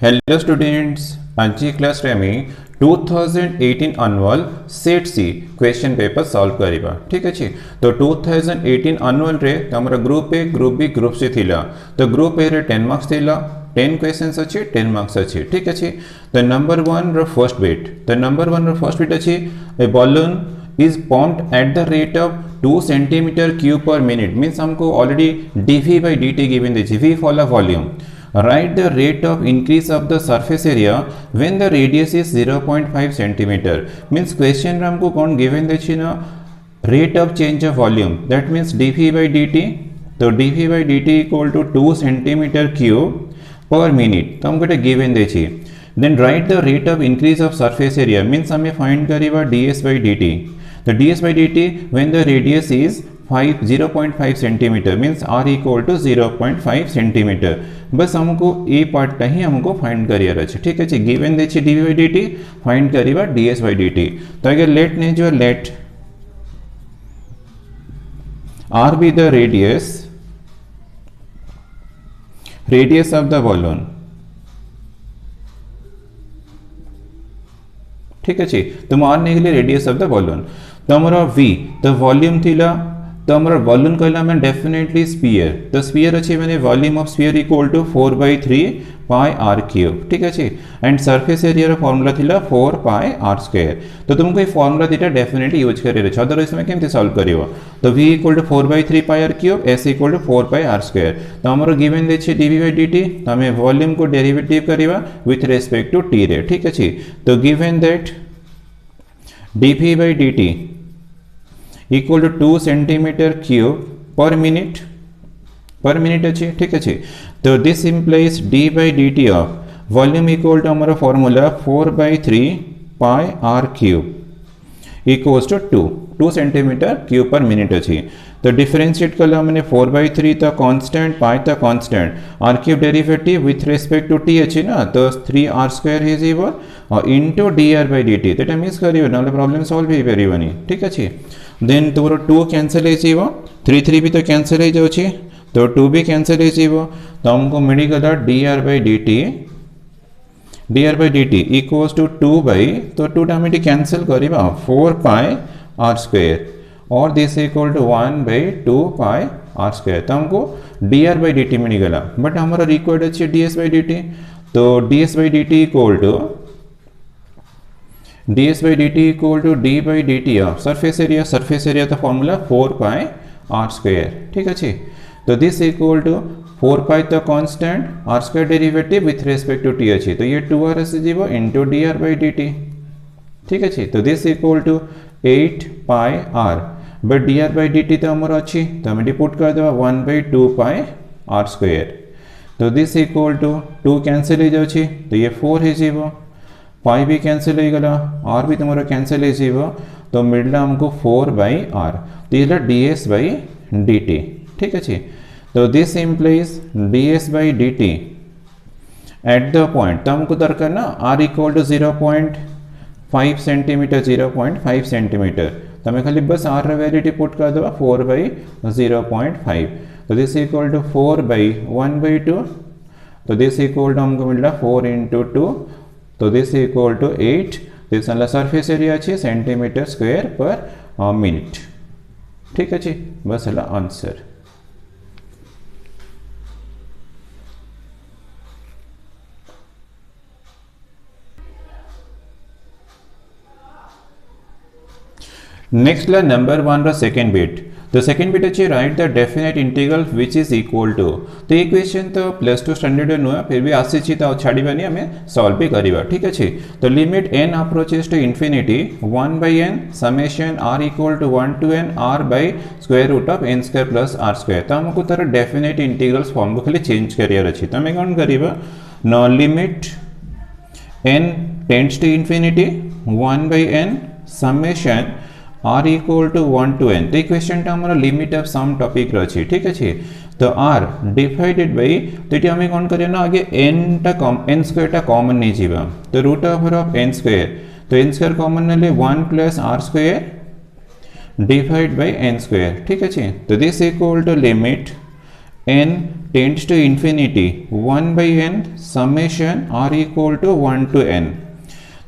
Hello students, आज की class रे आम 2018 annual set C question paper solve करिबा। ठीक अछि। तो 2018 एनुअल रे तमरा group A, group B, group C थिला। तो ग्रुप ए रे 10 मार्क्स थिला, 10 क्वेश्चंस अछि, 10 मार्क्स अछि। ठीक अछि। तो नंबर 1 रो फर्स्ट बिट, तो नंबर 1 रो फर्स्ट बिट अछि ए balloon is pumped at the rate of 2 centimeter cube per minute, means हमको already dv by dt given देछि, v for volume. Write the rate of increase of the surface area when the radius is 0.5 centimeter, means question रे हमको कौन given देछि ना, rate of change of volume, that means dv by dt। तो dv by dt equal to 2 centimeter cube per minute, तो हमको given देछि। Then write the rate of increase of surface area, means हमें find करिबा ds by dt। तो ds by dt when the radius is 0.5 centimetre, means r equal to 0.5 centimetre. बस हमको ए part ही हमको find career अच्छे। ठीक है, गिवन देखिए d by D t, find करिबा d S by D T. तो अगर लेट ने जो let r be the radius of the balloon. ठीक है, तो आर नहीं गले रेडियस ऑफ द बॉलून। तो हमारा वी तो वॉल्यूम थिला, तो हमारा बॉलून कहला मैं डेफिनेटली स्फीयर। तो स्फीयर अच्छे मैंने volume of sphere equal to 4/3 pi R cube. ठीक है, एंड सरफेस एरिया रो फॉर्मूला थिला 4 पाई आर स्क्वायर। तो तुमको ये फॉर्मूला दीटा डेफिनेटली यूज करियर अछि, अदरवाइज में केमती सॉल्व करिवो। तो v equal to 4/3 pi R cube, s equal to 4 pi are square. तो हमारा गिवन देछि dv बाय dt, तो हमें वॉल्यूम को डेरिवेटिव करिवा विथ रिस्पेक्ट टू t रे। ठीक है, तो given that dv by dt equal to 2 centimeter cube per minute अच्छे। ठीक है, तो this implies d by dt of volume equal to हमारा formula 4/3 pi R cube equals to 2 centimetre cube पर मिनट अच्छी। तो डिफरेंशिएट कला मैंने 4/3 तो कांस्टेंट, पाई तो constant, R cube derivative with respect to T अच्छी ना, तो 3 आर स्क्वायर हे जीवो और into D are by D T. तो मिस करियो ना प्रॉब्लम सॉल्व ही परिबनी। ठीक अच्छे, देन तुमरो 2 कैंसिल हे जीवो, 3 भी तो कैंसिल हे जाउछि, तो 2 भी कैंसिल हे जीवो। तो हमको मिली गला d are by D t equals to 2 by, तो 2 टा मिटी कैंसिल करिबा 4 पाई आर स्क्वायर, और this equal to 1/2 pi are square. तो हमको d are by D t मिली गला, बट हमारा रिक्वायर्ड अच्छे d S by D T. तो d S by D t equal to d by D t of surface area तो formula 4 pi are square. ठीक है, तो दिस इक्वल टू 4 पाई तो constant, R square derivative with respect to T अच्छी, तो ये 2r से जीवो into D are by D T. ठीक है, तो this equal to 8 pi R, but D are by D T तो हमारा अच्छी, तो हमें पुट कर देवा 1/2 पाई आर स्क्वायर। तो दिस इक्वल टू 2 कैंसिल हो जाउछि, तो ये 4 है जीवो, पाई भी कैंसिल हो गला, आर भी तुम्हारा कैंसिल हो जीवो, तो मिलला हमको 4/r, तो ये D S by D T. ठीक है, तो this implies D S by D T at the point, तो हमको दरकार ना r equal to 0.5 centimetre, 0.5 centimetre. तो हमें खाली बस r वैल्यू पुट कर देवा 4/0.5, तो दिस इक्वल टू 4/1/2, तो दिस इक्वल टू हमको मिलला 4 इंटू 2, तो this equal to 8। This surface area अच्छे सेंटीमीटर स्क्वायर पर मिनट। ठीक है, बस है आंसर। नेक्स्ट ला नंबर 1 रो सेकंड बिट। तो सेकंड बिट अच्छे write the definite integral which is equal to. तो ये क्वेश्चन तो +2 स्टैंडर्ड नुआ, फिर भी आसी तो छाड़बानी आम सॉल्व भी करवा। ठीक है, तो limit n approaches to infinity 1/n summation r equal to 1 to n r by square root of n square plus r square. तो हमको तार डेफिनेट इंटीग्रल्स फॉर्म को खाली चेंज करियर अच्छी, तो हमें कौन करवा नो limit n tends to infinity 1/n summation r equal to 1 to n। तो क्वेश्चन हमारा लिमिट ऑफ सम टॉपिक रही। ठीक है, तो r डिवाइडेड बाई, तो ये हमें कौन करिए ना आगे n स्क्वायर टा कॉमन नहीं जीवा, तो root over of n square, तो n स्क्वायर कॉमन ना 1 plus r square divide by n square. ठीक है, तो this equal to limit n tends to infinity 1 by n summation r equal to 1 to n.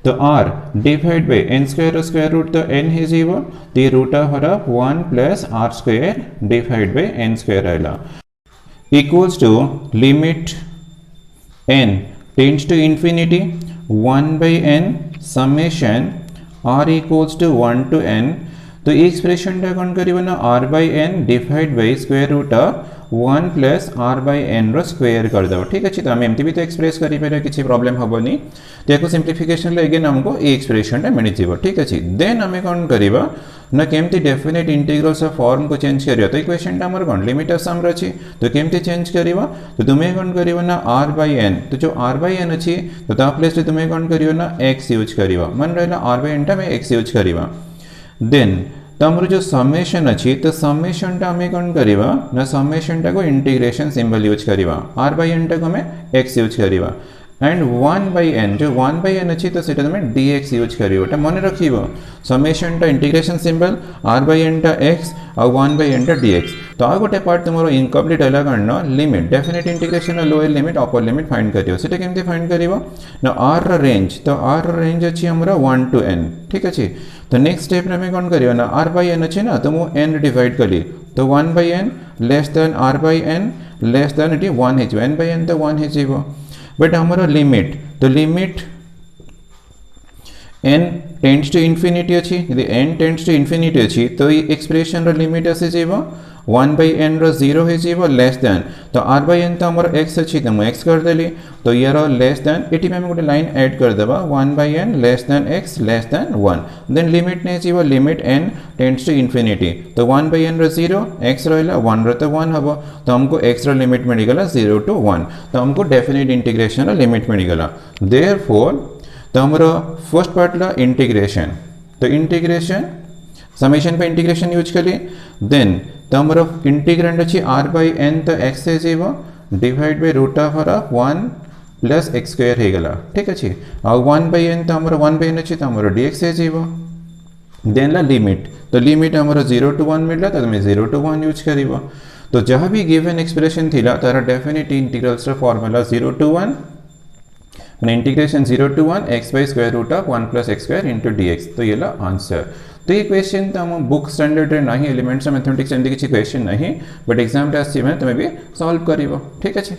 तो r divide by n square square root तो n है जीवो तो root of 1 plus r square divide by n square रहला equals to limit n tends to infinity 1 by n summation r equals to 1 to n. तो ये expression टा कौन करिवो ना r by n divide by square root of 1 plus r by n रो square कर दो ठीक अछि तो हम एमती भी तो एक्सप्रेस करि पेरे किछि प्रॉब्लम हबोनी तो एको सिंप्लिफिकेशन ले अगेन हमको ए एक्सप्रेशन टा मिलि जीवो ठीक अछि देन हमें कौन करिवो ना केमती डेफिनेट इंटीग्रल्स ऑफ फॉर्म को चेंज करियो तो इक्वेशन टा हमर कौन लिमिट ऑफ सम रछि तो केमती चेंज करिवो तो तुमे कौन करिवो ना r by n तो जो r by n अछि तो ता प्लेस तुमे कौन करिवो ना x यूज करिवो मन रहला r by n टा में x यूज करिवो देन तो हमर जो समेशन अछि तो समेशन टा हमें कौन करिवा ना समेशन टा को इंटीग्रेशन सिंबल यूज करिवा r by n टा को हमें x यूज करिवा एंड 1 by n जो 1 by n अछि तो सेटा हमें dx यूज करिवो टा मन रखिवो समेशन टा integration symbol r by n टा x और 1 by n टा dx तो आ गोटे पार्ट तुमरो इनकम्प्लीट हला कारण limit definite integration lower limit upper limit find करियो सेटा केमते फाइंड करिवो ना r रेंज तो r रेंज अछि हमरा 1 to n ठीक अछि तो नेक्स्ट स्टेप में कौन करियो ना r by n अछि ना तो मु n डिवाइड करी तो 1 by n less then r by n less then it 1 है n by n तो 1 है जीवो बट हमारा लिमिट तो limit n tends to infinity अछि यदि n टेंड्स टू इन्फिनिटी अछि तो ये एक्सप्रेशन रो लिमिट आसे जेबो 1 by n रो 0 है जेबो लेस देन तो r by n तो हमर x अछि तो x कर देली तो ये रो लेस देन एटी में गोटे लाइन ऐड कर देबा 1 by n less than x less than 1 then limit ने जेबो limit n tends to infinity तो 1 by n रो 0 x रहला 1 रो तो 1 हबो तो हमको x रो लिमिट मिल गेला 0 to 1 तो हमको डेफिनेट इंटीग्रेशन रो लिमिट मिल गेला देयरफॉर तो हमारा फर्स्ट पार्ट ला इंटीग्रेशन तो इंटीग्रेशन समेशन पे इंटीग्रेशन यूज करिए देन तो हमारा इंटीग्रेंड अछि r by n तो x है जेबो divide by root of 1 plus x square हे गेला ठीक अछि और 1 by n तो हमारा 1 by n अछि तो हमारा dx है जेबो देन ला लिमिट तो लिमिट हमारा 0 to 1 मिलला तो मैं 0 to 1 यूज करिवो तो जहां भी गिवन एक्सप्रेशन थिला तारा डेफिनेट इंटीग्रल्स रा formula 0 to 1 and integration 0 to 1 x by square root of 1 plus x square into dx तो ये ला आंसर तो ये क्वेश्चन तो हम बुक स्टैंडर्ड रे नहीं एलिमेंट्स मैथमेटिक्स एंड किछि क्वेश्चन नहीं बट एग्जाम टेस्ट में तुम्हें भी सॉल्व करिवो ठीक अछि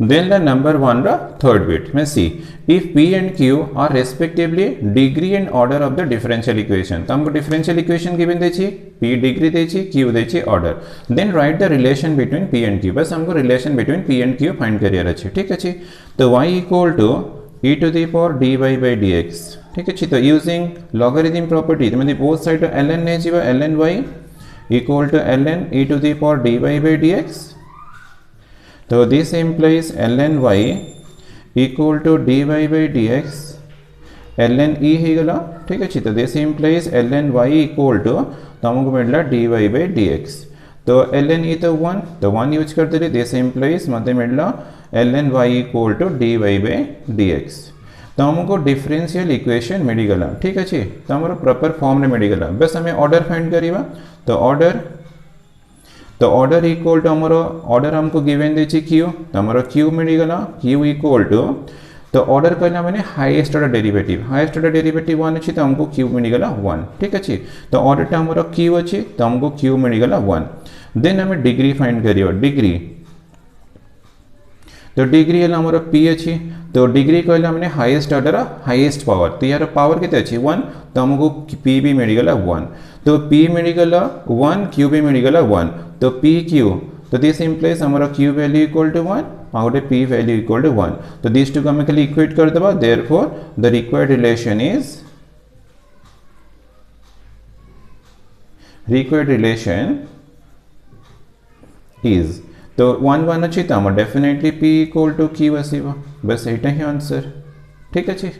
Then the number 1 the third bit में see if p and q are respectively degree and order of the differential equation तो हमको differential equation given देछि p degree देछि q देछि order then write the relation between p and q बस हमको relation between p and q find career अछि ठीक अछि तो y equal to e to the power dy by dx ठीक अछि तो using logarithm property तो मतलब both side ln ने जीवा ln y equal to ln e to the power dy by dx तो this implies ln y equal to dy by dx ln e हे गला ठीक अछि तो this implies ln y equal to तो हमको मिलला dy by dx तो ln e तो 1 तो 1 यूज कर देले this implies मतलब मिलला ln y equal to dy by dx तो हमको डिफरेंशियल इक्वेशन मिल गला ठीक अछि तो हमरो प्रॉपर फॉर्म में मिल गला बस हमें ऑर्डर फाइंड करिवा तो ऑर्डर इक्वल टू हमारा ऑर्डर हमको गिवन देछि q तो हमारा q मिल गला q इक्वल टू तो ऑर्डर करना मैंने हाईएस्ट ऑर्डर डेरिवेटिव 1 अछि तो हमको q मिल गला 1 ठीक अछि तो ऑर्डर टा हमारा q अछि तो हमको q मिल गला 1 देन हमें डिग्री फाइंड करियो डिग्री तो डिग्री हला हमारा p अछि तो डिग्री कहला हमने हाईएस्ट ऑर्डर हाईएस्ट पावर तो यार पावर केते अछि 1 तो हमको p भी मिल गला 1 तो p मिल गला 1 q भी मिल गला 1 तो p q तो दिस इंप्लाइज हमारा q वैल्यू इक्वल टू 1 और p वैल्यू इक्वल टू 1 तो दिस टू केमिकली इक्वेट कर देबा therefore the required relation is तो 1 1 अछि त हम definitely p equal to q आसीबो बस एटा ही आंसर ठीक अछि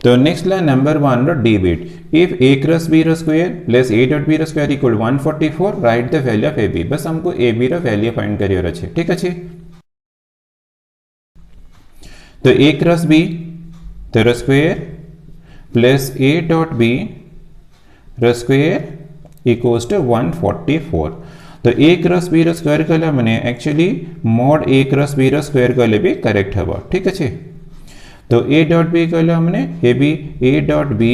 तो नेक्स्ट ला नंबर 1 रो d bit if a cross b रो square plus a dot b रो square equal 144 write the value of ab बस हमको ab रो वैल्यू फाइंड करियर अछि ठीक अछि तो a क्रॉस b रो square plus a dot b रो स्क्वायर इक्वल्स टू 144 तो a क्रॉस b रो स्क्वायर कला माने actually mod a cross b रो स्क्वायर कले भी करेक्ट हबो ठीक अछि तो a डॉट b कला माने a डॉट b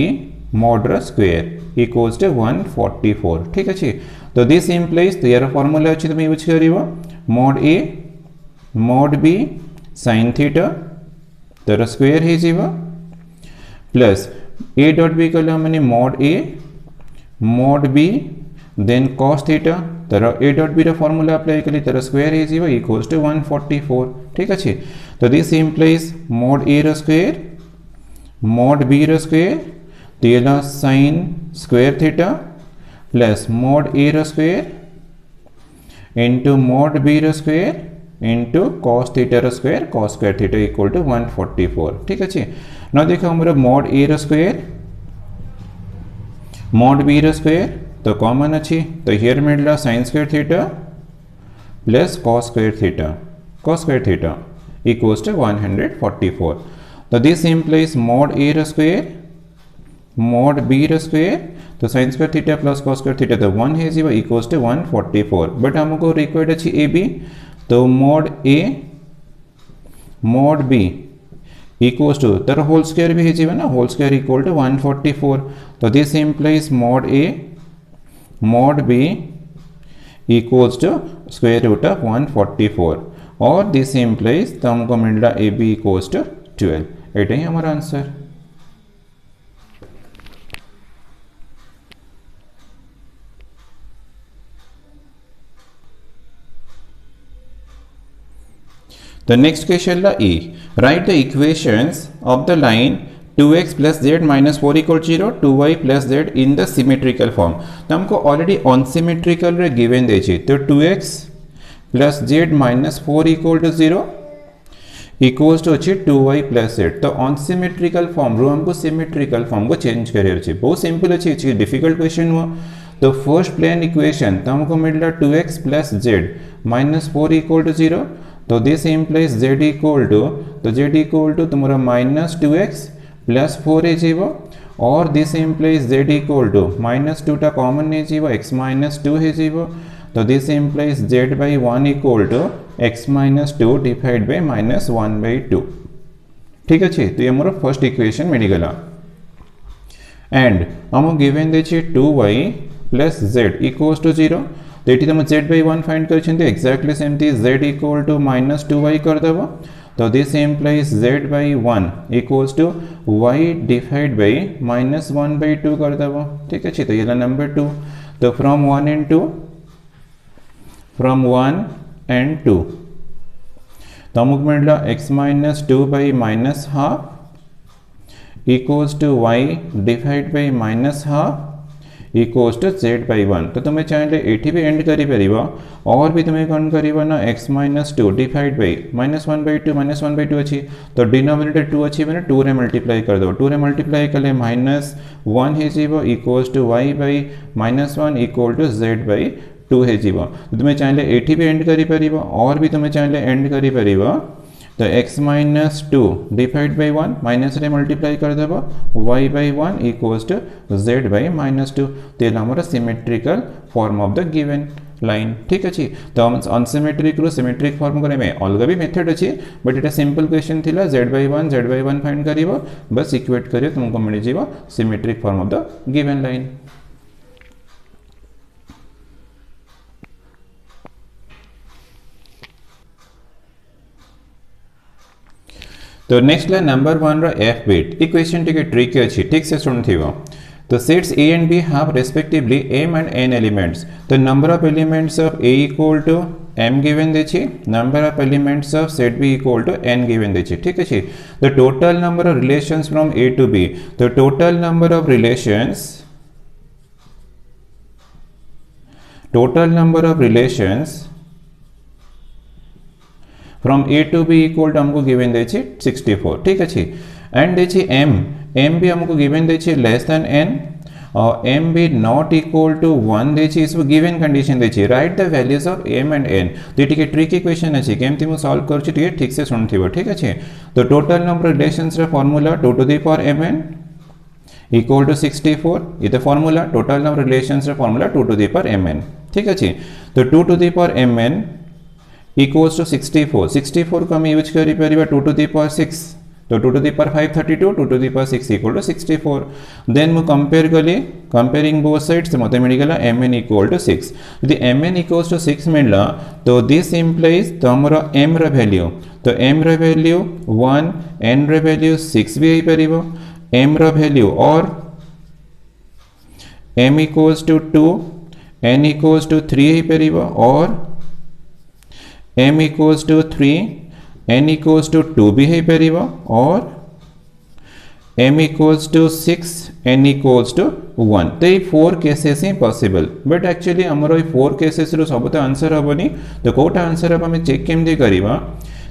mod रो स्क्वायर इक्वल्स टू 144 ठीक अछि तो दिस इंप्लाइज तो यार फार्मूला अछि तुम यूज करिवो mod a mod b sin theta तर स्क्वायर हे जीवा प्लस a डॉट b कला माने mod b then cos theta तर a डॉट b रो फार्मूला अप्लाई कली तर स्क्वायर हे जीवा इक्वल्स टू 144 ठीक अछि तो दिस इंप्लाइज mod a रो स्क्वायर mod b रो स्क्वायर तेला sin square theta plus mod a रो स्क्वायर इनटू mod b रो स्क्वायर इनटू cos थीटा रो square cos square theta equal to 144 ठीक अछि ना देखो हमरा mod a रो स्क्वायर mod b रो स्क्वायर तो कॉमन अछि तो हियर मिलला sin square theta plus cos square theta equals to 144 तो दिस इंप्लाइज mod a रो स्क्वायर mod b रो स्क्वायर तो sin square theta plus cos square theta तो 1 है जीवा इक्वल्स टू 144 बट हमको रिक्वायर्ड अछि ab तो mod a mod b equals to तर होल स्क्वायर भी है जीवा ना होल स्क्वायर इक्वल टू 144 तो this implies mod a mod b equals to square root of 144 और दिस इंप्लाइज तो हमको मिलला ab इक्वल्स टू 12 एटा ही हमारा answer The next question la E. Write the equations of the line 2x plus z minus 4 equal 0, 2y plus z in the symmetrical form. तो हमको already unsymmetrical रे given देछि तो 2x plus z minus 4 equal to 0 equals to अछि 2y plus z तो unsymmetrical form रो हमको symmetrical form को change career अछि बहुत सिंपल अछि इट्स डिफिकल्ट क्वेश्चन हुआ तो फर्स्ट प्लेन इक्वेशन तो हमको मिलला 2x plus z minus 4 equal to 0 तो this implies z equal to तो z इक्वल टू तुम्हारा माइनस 2x प्लस 4 है जीवो और this implies z equal to minus 2 टा कॉमन है जीवो x माइनस 2 है जीवो तो this implies z by 1 equal to x minus 2 divide by minus 1 by 2 ठीक अच्छे तो ये मोर फर्स्ट इक्वेशन मिलगला एंड हम गिवन देछि 2y plus z equals to 0 तो ये तुम z बाई 1 फाइंड कर एक्जाक्टली सेमती z equal to minus 2y करदेव तो this implies z by 1 equals to y divide by minus 1 by 2 करदेव ठीक अच्छे तो ये नंबर 2 तो फ्रॉम 1 and 2 तो हमको मिलला x minus 2 by minus half equals to y divide by minus half equals to z by 1 तो तुम्हें चाहे एठी भी एंड करी परिबा और भी तुम्हें कौन करिबा ना x minus 2 divide by minus 1 by 2 अच्छी तो डिनोमिनेटर 2 अच्छी मैंने 2 रे मल्टीप्लाई कर दो 2 रे मल्टीप्लाई कले माइनस 1 है जीवो equals to y by minus 1 equal to z by 2 है जीवो तो तुम्हें चाहे एठी भी एंड करी परिबा और भी तुम्हें चाहे एंड करी परिबा तो x minus 2 divide by 1 minus रे मल्टीप्लाई कर देबो y by 1 equals to z by minus 2 तेला हमरा symmetrical form of the given line ठीक अछि तो हम अनसिमेट्रिक रो सिमेट्रिक फॉर्म करे में अलग भी मेथड अछि बट एटा सिंपल क्वेश्चन थिला z बाई 1 फाइंड करिवो बस इक्वेट करियो तुमको मिल जेबो symmetric form of the given line तो नेक्स्ट ला नंबर 1 रो f बिट इक्वेशन टिके ट्रिक अछि ठीक से सुन थिबो तो sets a and b have respectively m and n elements तो number of elements of a equal to m given देछि number of elements of set b equal to n given देछि ठीक अछि the total number of relations from a to b the total number of relations from a to b equal to हमको given देछि 64 ठीक अछि and देछि m भी हमको गिवन देछि less than n m be not equal to 1 देछि इसको गिवन कंडीशन देछि right the values of m and n तो टिके ट्रिकी क्वेश्चन अछि केमति मु सॉल्व करछि टिके ठीक से सुनथिबो ठीक अछि तो टोटल नंबर रिलेशंस रे formula 2 to the power mn equal to 64 ये तो फार्मूला टोटल नंबर रिलेशंस रे formula 2 to the power mn ठीक अछि तो 2 to the power mn equals to 64 को हम यूज करि परिबा 2 टू द पावर 6 तो 2 to the power 5 32 2 to the power 6 equal to 64 then मु कंपेयर कली कंपेयरिंग बोथ साइड्स मते मिल गेला mn equal to 6 यदि mn equals to 6 मिलला तो दिस इंप्लाइज तो हमर m रा वैल्यू तो m रा वैल्यू 1 n रा वैल्यू 6 भी हो परिबो m रा वैल्यू और m equals to 2 n equals to 3 हो परिबो और m equals to 3 n equals to 2 भी है परिबो और m equals to 6 n equals to 1 तो ये 4 cases he possible but actually हमरो ये 4 केसेस रो सब तो आंसर हबनी तो कोटा आंसर हम हमें चेक केमदे करिबा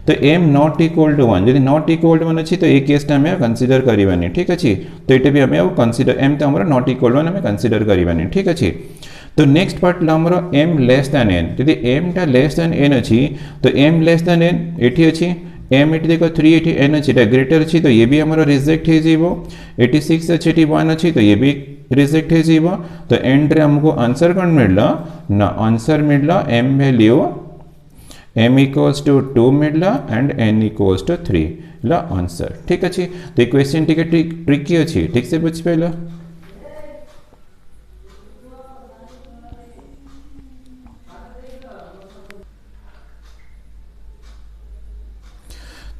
तो m नॉट इक्वल टू 1 यदि नॉट इक्वल टू 1 अछि तो ए केसटा हमें कंसीडर करिबानी ठीक अछि तो एटे भी हमें कंसीडर m तो हमरो नॉट इक्वल टू 1 हमें कंसीडर करिबानी ठीक अछि तो नेक्स्ट पार्ट हमरो m लेस देन n यदि m टा लेस देन n अछि तो m लेस देन n एठी अछि m एठी देखो 3 एठी n अछि टा ग्रेटर अछि तो ये भी हमरो रिजेक्ट हे जीवो 86 अछि एठी 1 अछि तो ये भी रिजेक्ट हे जीवो तो एंड रे हमको आंसर कोन मिलला ना आंसर मिलला m value m equals to 2 मिलला एंड n equals to 3 ला आंसर ठीक अछि तो क्वेश्चन टिके ट्रिकी अछि ठीक से बुझ पेलो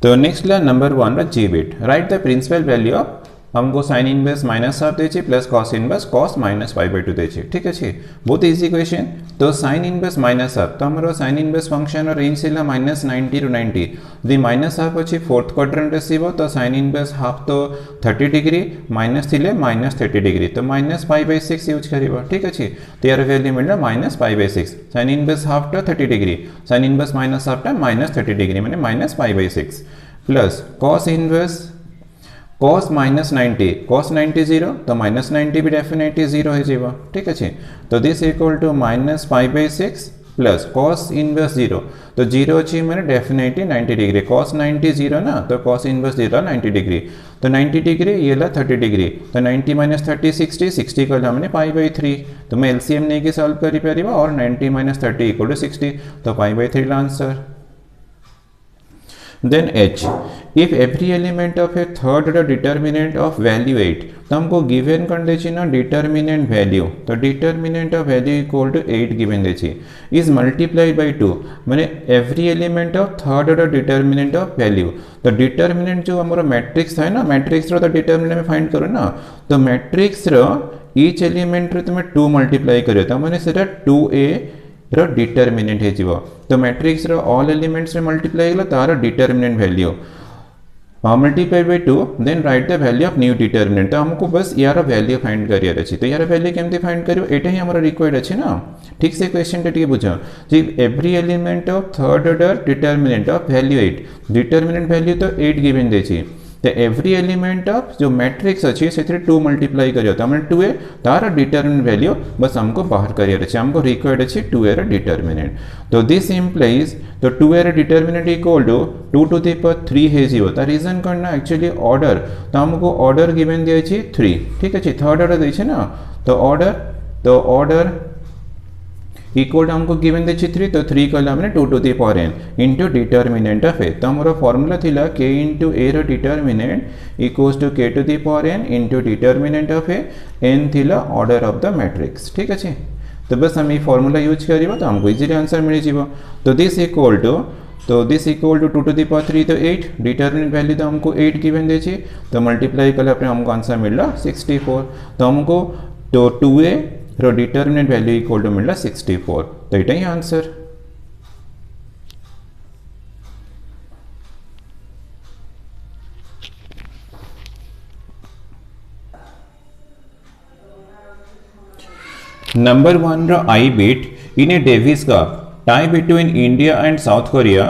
तो नेक्स्ट ला नंबर 1 रा g bit write the principal value of हमको sin इनवर्स माइनस हाफ देछि plus cos inverse cos minus pi by 2 देछि ठीक अछि बहुत इजी क्वेश्चन तो sin इनवर्स माइनस हाफ तो हमरो sin इनवर्स फंक्शन और रेंज सिला -90 टू 90 दी माइनस हाफ अछि फोर्थ क्वाड्रेंट रेसिबो तो sin इनवर्स हाफ तो 30 डिग्री माइनस थिले -30 डिग्री तो माइनस पाई बाय 6 यूज करिबो ठीक अछि तो यार वैल्यू मिलला minus pi bye 6 sin inverse half तो 30 degree sin inverse minus half तो -30 डिग्री माने minus pi bye 6 plus cos inverse cos -90 0 तो -90 भी डेफिनेटली 0 हो जाएगा ठीक है तो this equal to -5/6 plus cos inverse 0 तो 0 अच्छी मैंने डेफिनेटली 90 डिग्री cos 90 0 ना तो cos इनवर्स 0 90 डिग्री तो 90 डिग्री ये ला 30 डिग्री तो 90 - 30 60 को हमने π/3 तो मैं एलसीएम नहीं के सॉल्व करी परिबा और 90 - 30 = 60 तो π/3 ला answer then h if every element of a third order determinant of value 8 तो हमको given कर देछि ना determinant value तो determinant of value equal to 8 given देछि is multiplied by 2 माने every element of third order determinant of value तो determinant जो हमरो मैट्रिक्स है ना मैट्रिक्स रो तो determinant में फाइंड करो ना तो मैट्रिक्स रो each element रे तुम 2 मल्टीप्लाई करियो तो माने सेटा 2a रो डिटरमिनेंट हे जीवो तो मैट्रिक्स रो ऑल एलिमेंट्स रे मल्टीप्लाई गेला तार determinant value multiply by 2 then write the value of new determinant तो हमको बस यार वैल्यू फाइंड करियर अछि तो यार वैल्यू केमते फाइंड करियो एटा ही हमरा रिक्वायर्ड अछि ना ठीक से क्वेश्चन टिके बुझो जी every element of third order determinant of value 8 determinant value तो 8 गिवन देछि तो एवरी एलिमेंट ऑफ जो मैट्रिक्स अच्छी से 2 मल्टीप्लाई करियो तो हमने 2 ए तार डिटरमिनेंट वैल्यू बस हमको बाहर करियर अछि हमको रिक्वायर्ड अछि 2 ए डिटरमिनेंट तो दिस इंप्लाइज तो 2 A determinant equal to 2 to the power 3 हे जीवो ता रीजन करना एक्चुअली ऑर्डर तो हमको ऑर्डर गिवन दिया अछि 3 ठीक अछि थर्ड ऑर्डर दै छै ना तो ऑर्डर इक्वल टू हमको गिवन देछि 3 तो 3 कहला हमने 2 to the power n into determinant of a तो हमरो फार्मूला थिला k इनटू a रो determinant equals to k to the power n into determinant of a n थिला ऑर्डर ऑफ द मैट्रिक्स ठीक अछि तो बस हम ई फार्मूला यूज करिबो तो हमको इजीली आंसर मिल जिवो तो this equal to 2 to the power 3 तो 8 डिटरमिनेंट वैल्यू तो हमको 8 गिवन देछि तो मल्टीप्लाई करला पे हमको आंसर मिलला 64 तो हमको तो 2a रो डिटरमिनेंट वैल्यू इक्वल टू मिलला 64 तो एटा ही आंसर नंबर 1 रो I bit in a Davis Cup tie between India and South Korea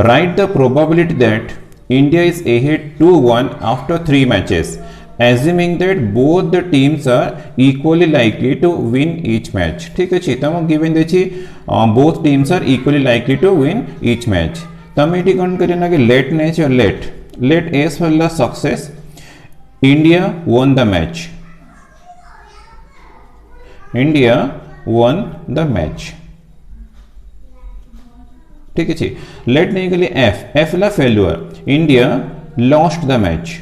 write the probability that India is ahead 2-1 after 3 matches assuming that both the teams are equally likely to win each match. ठीक अछि त हम given देछि both teams are equally likely to win each match. तमे eighty कोन करना कि let नेच और let S वाला success India won the match. India won the match. ठीक है जी. लेट नहीं के लिए F ला failure. India lost the match.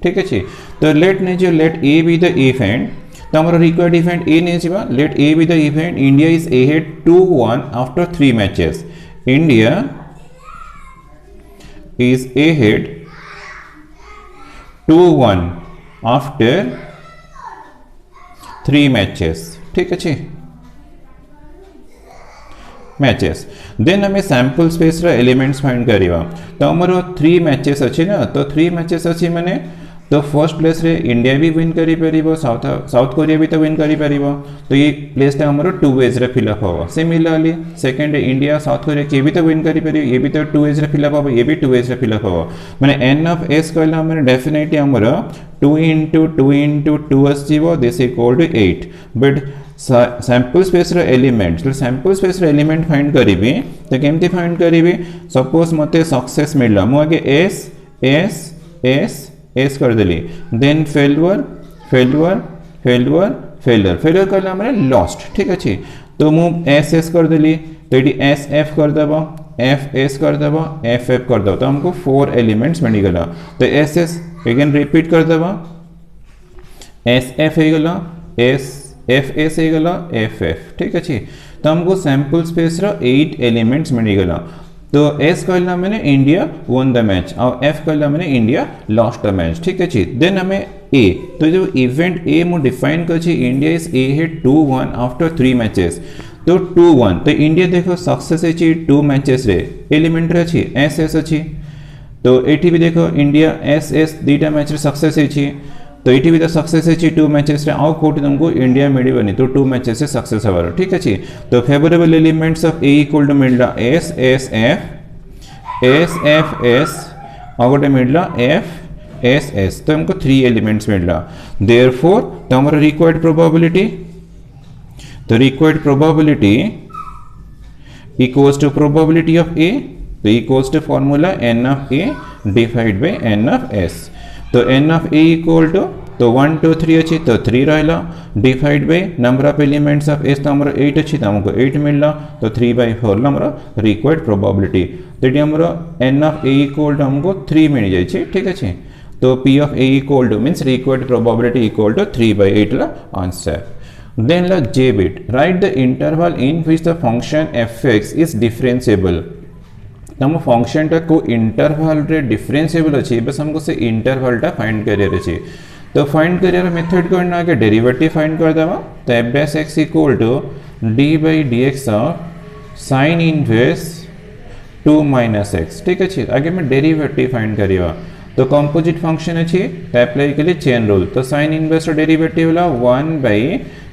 ठीक है जी. तो लेट नहीं जो let A be the event. तो हमारा रिक्वायर्ड इवेंट ए नहीं जीवा. Let A be the event. India is ahead 2-1 after 3 matches. India is ahead 2-1 after 3 matches. ठीक है मैचेस. देन हमें सैंपल स्पेस रा एलिमेंट्स फाइंड करिवा. तो हमरो 3 मैचेस अछि ना. तो 3 मैचेस अछि माने तो फर्स्ट प्लेस रे इंडिया भी विन करि परिबो, साउथ कोरिया भी तो विन करि परिबो. तो ये प्लेस ता हमरो 2 वेज रे फिल अप हो. Similarly second India south Korea के भी तो विन करि परिबो. ये भी तो 2 वेज रे फिल अप हो. ये भी 2 वेज रे फिल अप हो. माने n ऑफ s कहला हमरे डेफिनेटली हमरो 2 into 2 into 2 जीवो. This equal to 8. But sample space रो एलिमेंट्स. तो सैंपल स्पेस रो एलिमेंट फाइंड करिबी. तो केमती फाइंड करिबी. सपोज मते सक्सेस मिलला. मु आगे s s s एस कर देली. Then failure failure failure failure failure कहला हमरे लॉस्ट. ठीक अछि. तो मु एस एस कर देली. तो एटी एस एफ कर देबो, एफ एस कर देबो, एफ एफ कर देबो. तो हमको 4 एलिमेंट्स मिल गला. तो एस एस अगेन रिपीट कर देबो. एस एफ हे गला, एस एफ एस हे गला, एफ एफ. ठीक अछि. तो हमको सैंपल स्पेस रो 8 एलिमेंट्स मिल गला. तो एस कहला मैंने इंडिया वोन द मैच और एफ कहला मैंने इंडिया लॉस्ट द मैच. ठीक है जी. देन हमें ए. तो जो इवेंट ए मु डिफाइन कर छी. India is a head 2-1 after 3 matches. तो 2-1 तो इंडिया देखो सक्सेस अछि 2 मैचेस रे. एलिमेंट रे अछि एस एस अछि. तो एठी भी देखो इंडिया एस एस दीटा मैच रे सक्सेस अछि. तो ये भी तो सक्सेस है 2 मैचेस रे. आउ कोट तुमको इंडिया मिलबनी. तो 2 मैचेस से सक्सेस हवार. ठीक अछि. तो favourable elements of A equal to मिलला s s f s f s और गोटे मिलला एफ एस एस. तो हमको 3 एलिमेंट्स मिलला. देयरफॉर तो हमारा रिक्वायर्ड प्रोबेबिलिटी. तो required probability equals to probability of A. तो equals to formula n of a divide by n of s. तो n of a equal to तो 1 2 3 अच्छी. तो 3 रहला divide by number of elements of s. तो हमरो 8 अच्छी. तो हमको 8 मिलला. तो 3/4 हमरो रिक्वायर्ड प्रोबेबिलिटी. तो ये हमरो n of a equal to हमको 3 मिल जाय छी. ठीक अछि. तो p of a equal to means required probability equal to 3/8 ला आंसर. देन ला j bit. Write the interval in which the function fx is differentiable. हम फंक्शन टा को इंटरवल रे डिफरेंशिएबल अछि. बस हमको से इंटरवल टा फाइंड करियर अछि. तो फाइंड करियर मेथड को आगे डेरिवेटिव फाइंड कर देबा. तो f dash x equal to d by dx of sin inverse 2 minus x. ठीक अछि. आगे में डेरिवेटिव फाइंड करिवा. तो कंपोजिट फंक्शन अछि. तो अप्लाई के लिए चेन रूल. तो sin इनवर्स रो डेरिवेटिव होला 1 by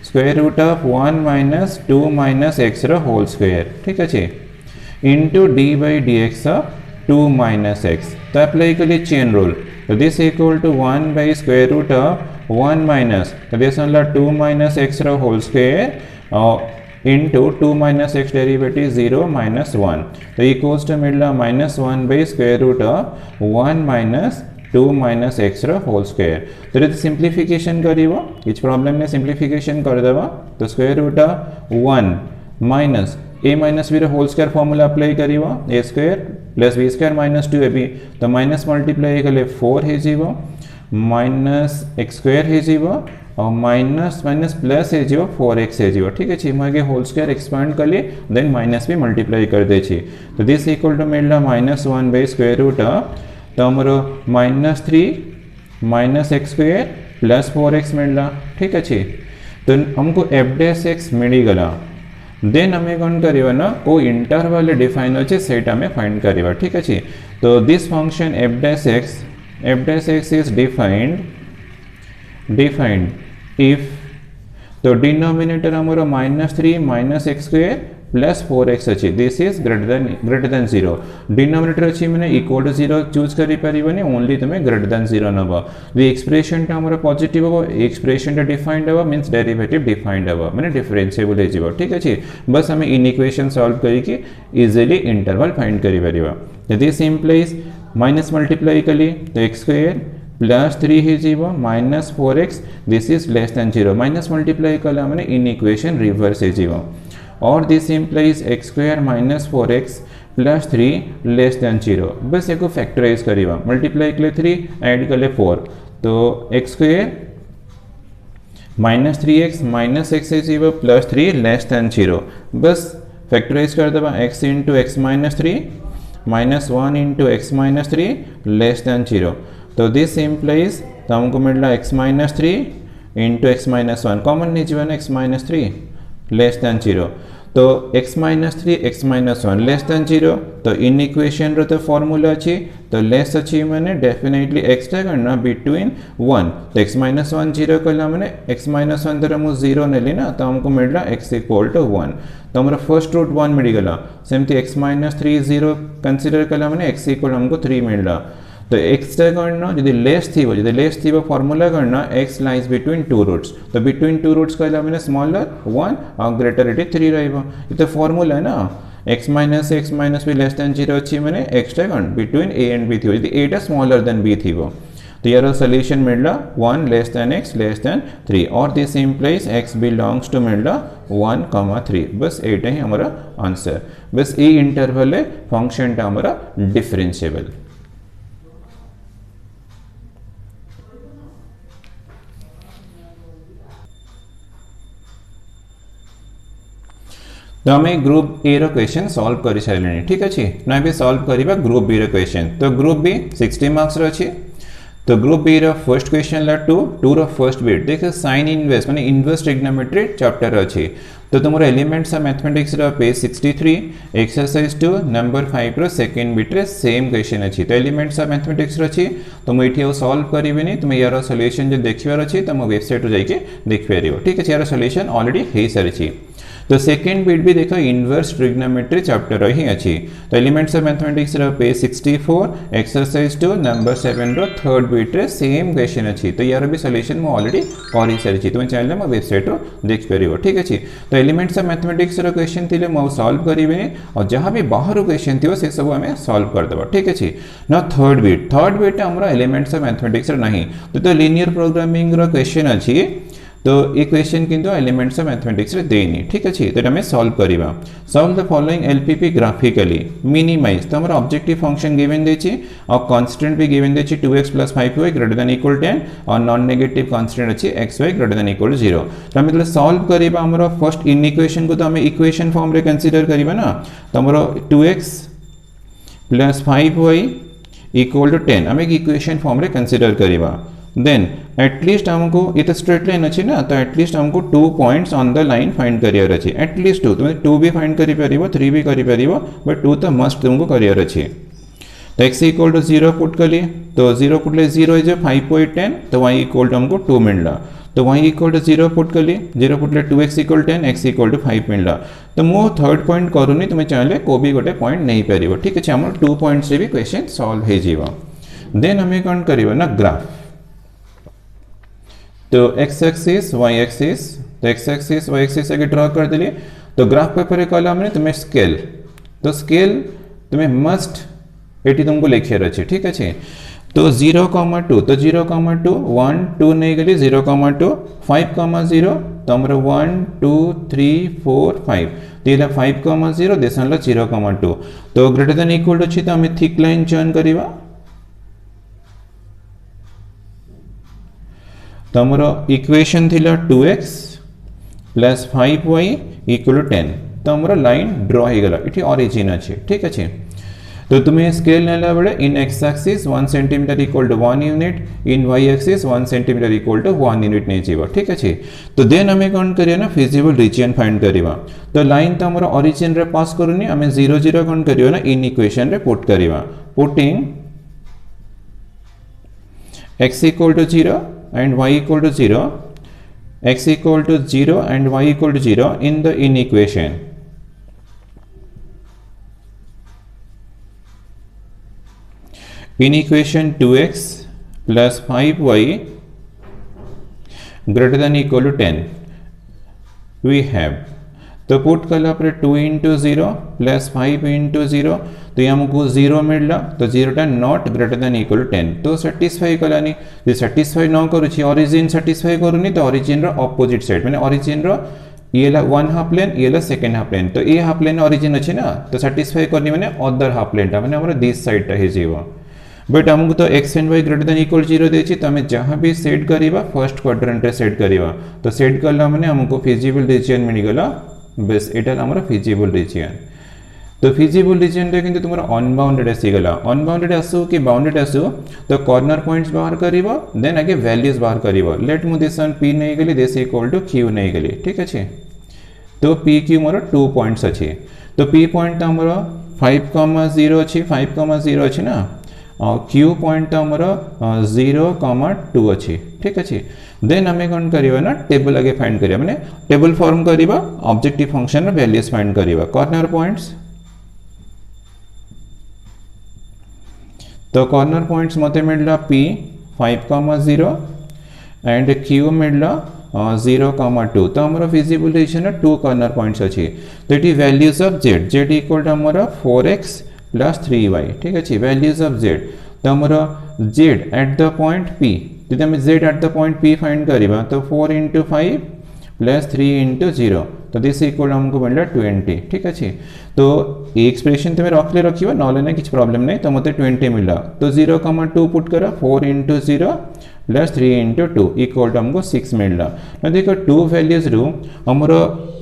square root of 1 minus 2 minus x रो होल स्क्वायर. ठीक अछि. into d by dx of 2 minus x. तो अप्लाई के लिए चेन रूल. तो this equal to 1 by square root of 1 minus. तो दिस होला 2 minus x रो होल स्क्वायर और into 2 minus x derivative 0 minus 1. तो इक्वल्स टू मिलला -1 by square root of 1 minus 2 minus x रो होल स्क्वायर. तो ये सिंप्लीफिकेशन करिवो. इस प्रॉब्लम में सिंप्लीफिकेशन कर देबा. तो square root of 1 minus a minus b whole square formula apply करिवा. a square plus b square minus 2ab. तो माइनस मल्टीप्लाई कले 4 हे जीवो माइनस x स्क्वायर हे जीवो और माइनस माइनस प्लस हे जीवो 4x हे जीवो. ठीक अछि. मागे होल स्क्वायर एक्सपांड करले देन माइनस भी मल्टीप्लाई कर दे छी. तो दिस इक्वल टू मिलला -1 by स्क्वायर रूट ऑफ. तो हमरो -3 minus x square plus 4x मिलला. ठीक अछि. तो हमको f dash x मिली गला. देन हमें कौन करिवा ना को इंटरवल डिफाइन होचे सेट हमें फाइंड करिवा. ठीक अछि. तो this function f dash x is defined if. तो डिनोमिनेटर हमरो -3 minus x square plus 4x अच्छी this is greater than 0 denominator अच्छी मैंने इक्वल टू 0 चूज करि परिबनी ओनली तुमे greater than 0 Nebo the expression टा हमर पॉजिटिव हो एक्सप्रेशन टा डिफाइंड हो मींस डेरिवेटिव डिफाइंड हो माने डिफरेंशिएबल हे जीवो ठीक अछि बस हमें इन इक्वेशन सॉल्व करि के इजीली इंटरवल फाइंड करि परिबा दिस इंप्लाइज माइनस मल्टीप्लाई कली तो x स्क्वायर प्लस 3 हे जीवो minus 4x this is less than 0 minus multiply कला माने इन इक्वेशन रिवर्स हे जीवो और this implies x square minus 4x plus 3 less than 0 बस एको फैक्टराइज करिवा मल्टीप्लाई कले 3 ऐड कले 4 तो x square minus 3x minus x हे जीवो प्लस 3 लेस देन 0 बस फैक्टराइज कर देबा x into x minus 3 minus 1 into x minus 3 less than 0 तो this implies तो हमको मिला x minus 3 into x minus 1 common नहीं जीवन x माइनस 3 लेस देन 0 तो x minus 3 x minus 1 less then 0 तो इन इक्वेशन रो तो फॉर्मूला अच्छी तो लेस अच्छी मैंने डेफिनेटली x टा करना बिटवीन 1 तो x माइनस 1 0 कला मैंने x माइनस 1 तरह मु 0 नेली ना तो हमको मिला x इक्वल टू 1 तो हमारा फर्स्ट रूट 1 मिल गला सेमती x माइनस 3 0 कंसीडर कला मैंने x इक्वल हमको 3 मिलला तो x टा करना यदि लेस थी वो फार्मूला करना x lies between two roots तो बिटवीन टू रूट्स कहला मैंने स्मॉलर 1 और ग्रेटर इट 3 रहइबो ये तो फार्मूला है ना x minus b less than 0 अच्छी मैंने x टा करना बिटवीन a एंड b थी यदि a टा स्मॉलर देन b थी वो तो यार सॉल्यूशन मिलला 1 less than x less than 3 और this implies x belongs to मिलला 1,3 बस एटा ही हमारा आंसर बस ए इंटरवल है फंक्शन टा हमारा डिफरेंशिएबल तो हमें ग्रुप ए रो क्वेश्चन सॉल्व करि साइलेनी ठीक अछि ना बे सॉल्व करिबा ग्रुप बी रो क्वेश्चन तो ग्रुप बी 60 मार्क्स रो अछि तो ग्रुप बी रो फर्स्ट क्वेश्चन ला 2 रो फर्स्ट बिट देखो साइन इनवर्स माने इनवर्स ट्रिग्नोमेट्री चैप्टर अछि तो तुमरो एलिमेंट्स ऑफ मैथमेटिक्स रो पेज 63 एक्सरसाइज 2 नंबर 5 रो सेकंड बिट रे सेम क्वेश्चन अछि तो एलिमेंट्स ऑफ मैथमेटिक्स रो अछि तो मु एठी सॉल्व करिबेनी तुम यार सॉल्यूशन जे देखिबार अछि त मु वेबसाइट रो जाके देखिपारिबो ठीक अछि यार सॉल्यूशन ऑलरेडी हे सरछि तो सेकंड बिट भी देखो इनवर्स ट्रिग्नोमेट्री चैप्टर ही अच्छी तो एलिमेंट्स ऑफ मैथमेटिक्स रो पेज 64 एक्सरसाइज 2 नंबर 7 रो थर्ड बिट रे सेम क्वेश्चन अच्छी तो यार भी सॉल्यूशन मु ऑलरेडी कर ही सारी तुम चाहे मो वेबसाइट रो देख परिबो ठीक अछि तो एलिमेंट्स ऑफ मैथमेटिक्स रो क्वेश्चन थिले मु सॉल्व करिवे और जहां भी बाहर क्वेश्चन थियो से सब हमें सॉल्व कर देबो ठीक अछि ना थर्ड बिट हमरा एलिमेंट्स ऑफ मैथमेटिक्स रो नहीं तो लीनियर प्रोग्रामिंग रो क्वेश्चन अछि तो ये क्वेश्चन किंतु एलिमेंट्स ऑफ मैथमेटिक्स रे देनी ठीक अछि तो हमें सॉल्व करिबा solve the following LPP graphically minimize तो हमरा ऑब्जेक्टिव फंक्शन गिवन देछि और कांस्टेंट भी गिवन देछि 2x + 5y greater than equal 10 और नॉन नेगेटिव कांस्टेंट अछि xy ग्रेटर देन इक्वल 0 तो हमें सॉल्व करिबा हमरा फर्स्ट इन इक्वेशन को तो हमें इक्वेशन फॉर्म रे कंसीडर करिबा ना तो हमरा 2x + 5y इक्वल टू 10 हमें इक्वेशन फॉर्म रे कंसीडर करिबा देन एटलीस्ट हमको ये तो स्ट्रेट लाइन अच्छी ना तो एटलीस्ट हमको 2 points on the line find career अच्छी एटलीस्ट 2 तुम 2 भी फाइंड करि परिबो 3 भी करि परिबो बट 2 तो मस्ट तुमको करियर अच्छी तो x इक्वल टू 0 पुट कली तो 0 पुट ले 0 इज 5.10 तो y इक्वल टू हमको 2 मिलला तो y इक्वल टू 0 पुट कली 0 पुट ले 2x equal 10 x equal to 5 मिलला तो मो थर्ड पॉइंट करूनी तुम चाहे को भी गोटे पॉइंट नहीं परिबो ठीक है हमर 2 पॉइंट से भी क्वेश्चन सॉल्व हे जीवा देन हमें कोन करिबो ना ग्राफ तो x एक्सिस y एक्सिस तो x एक्सिस y एक्सिस आगे ड्रा कर दिए तो ग्राफ पेपर कॉलम में तुम्हें स्केल तो स्केल तुम्हें मस्ट एटी तुमको लिखियर अच्छे ठीक अच्छे तो 0,2 तो 0,2 1 2 नहीं गली 0,2 5,0 तो हमारा 1 2 3 4 5 तो ये 5,0 देसन 0,2 तो ग्रेटर देन इक्वल अच्छी तो हमें थिक लाइन चयन करिवा तो हमारा इक्वेशन थिला 2x + 5y इक्वल 10 तो हमारा लाइन ड्रॉ हो गला इठी ओरिजिन अच्छे ठीक अच्छे तो तुम्हें स्केल नेला बड़े in x axis 1 centimetre equal to 1 unit in y axis 1 centimetre equal to 1 unit नहीं जीवा ठीक अच्छे तो देन हमें कौन करिया ना फिजिबल रीजन फाइंड करिवा तो लाइन तो हमारा ओरिजिन रे पास करूनी हमें 0 0 कौन करियो ना इन इक्वेशन रे पुट करिवा putting x equal to 0 and y equal to 0 x equal to 0 and y equal to 0 in the in equation in equation 2x plus 5y greater than equal to 10 we have, तो put कला 2 into 0 plus 5 into 0, तो ये हमको 0 मिलला, तो 0 not greater than equal to 10, तो satisfy Kalani जे satisfy न करूची ओरिजिन साटिस्फाई करूनी, तो ओरिजिन रो ऑपोजिट साइड माने ओरिजिन रो ये ला वन हाफ प्लेन ये ला सेकंड हाफ प्लेन, तो ये हाफ प्लेन ओरिजिन अछि ना, तो साटिस्फाई करनी माने अदर हाफ प्लेन ता माने हमर दिस साइड ता हे जेबो, बट हमको तो x and y greater than equal 0 देछि, तो हमें जहां भी सेट करिबा फर्स्ट क्वाड्रेंट रे सेट करिबा, तो सेट करला माने हमको फिजिबल रीजन मिल गला, बस एटा हमर फिजिबल रीजन, तो फिजिबल रीजन रे किंतु तुमरा अनबाउंडेड आसी गला, अनबाउंडेड आसु कि बाउंडेड आसु, तो कॉर्नर पॉइंट्स बाहर करिवो, देन आगे वैल्यूज बाहर करिवो, लेट मु दिस वन p नै गेली, दिस इक्वल टू q नै गेली, ठीक अछि, तो p q मोर 2 पॉइंट्स अछि, तो p पॉइंट हमर 5,0 अछि, 5,0 अछि ना, और q पॉइंट हमर 0,2 अछि, ठीक अछि, देन हमें कौन करिवा ना टेबल आगे फाइंड करिवा, माने टेबल फॉर्म करिवा, ऑब्जेक्टिव फंक्शन रो वैल्यूज फाइंड करिवा, कॉर्नर पॉइंट्स, तो कॉर्नर पॉइंट्स मते मिलला p 5,0 एंड q मिलला 0,2, तो हमर फिजिबल रीजन 2 कॉर्नर पॉइंट्स अछि, तो it values of z equal to हमर 4x प्लस 3y, ठीक अछि, वैल्यूज ऑफ z, तो हमर z eight the point p, यदि हम z eight the point p find करिबा, तो 4 इंटू 5 प्लस 3 इंटू 0, तो दिस इक्वल हमको मिलला 20, ठीक अछि, तो ये एक्सप्रेशन तुम रखले रखिबा नले ना किछ प्रॉब्लम नहीं, तो मते 20 मिलला, तो 0,2 पुट करा, 4 into 0 plus 3 into 2 equal to हमको 6 मिलला, ना देखो 2 वैल्यूज रो हमर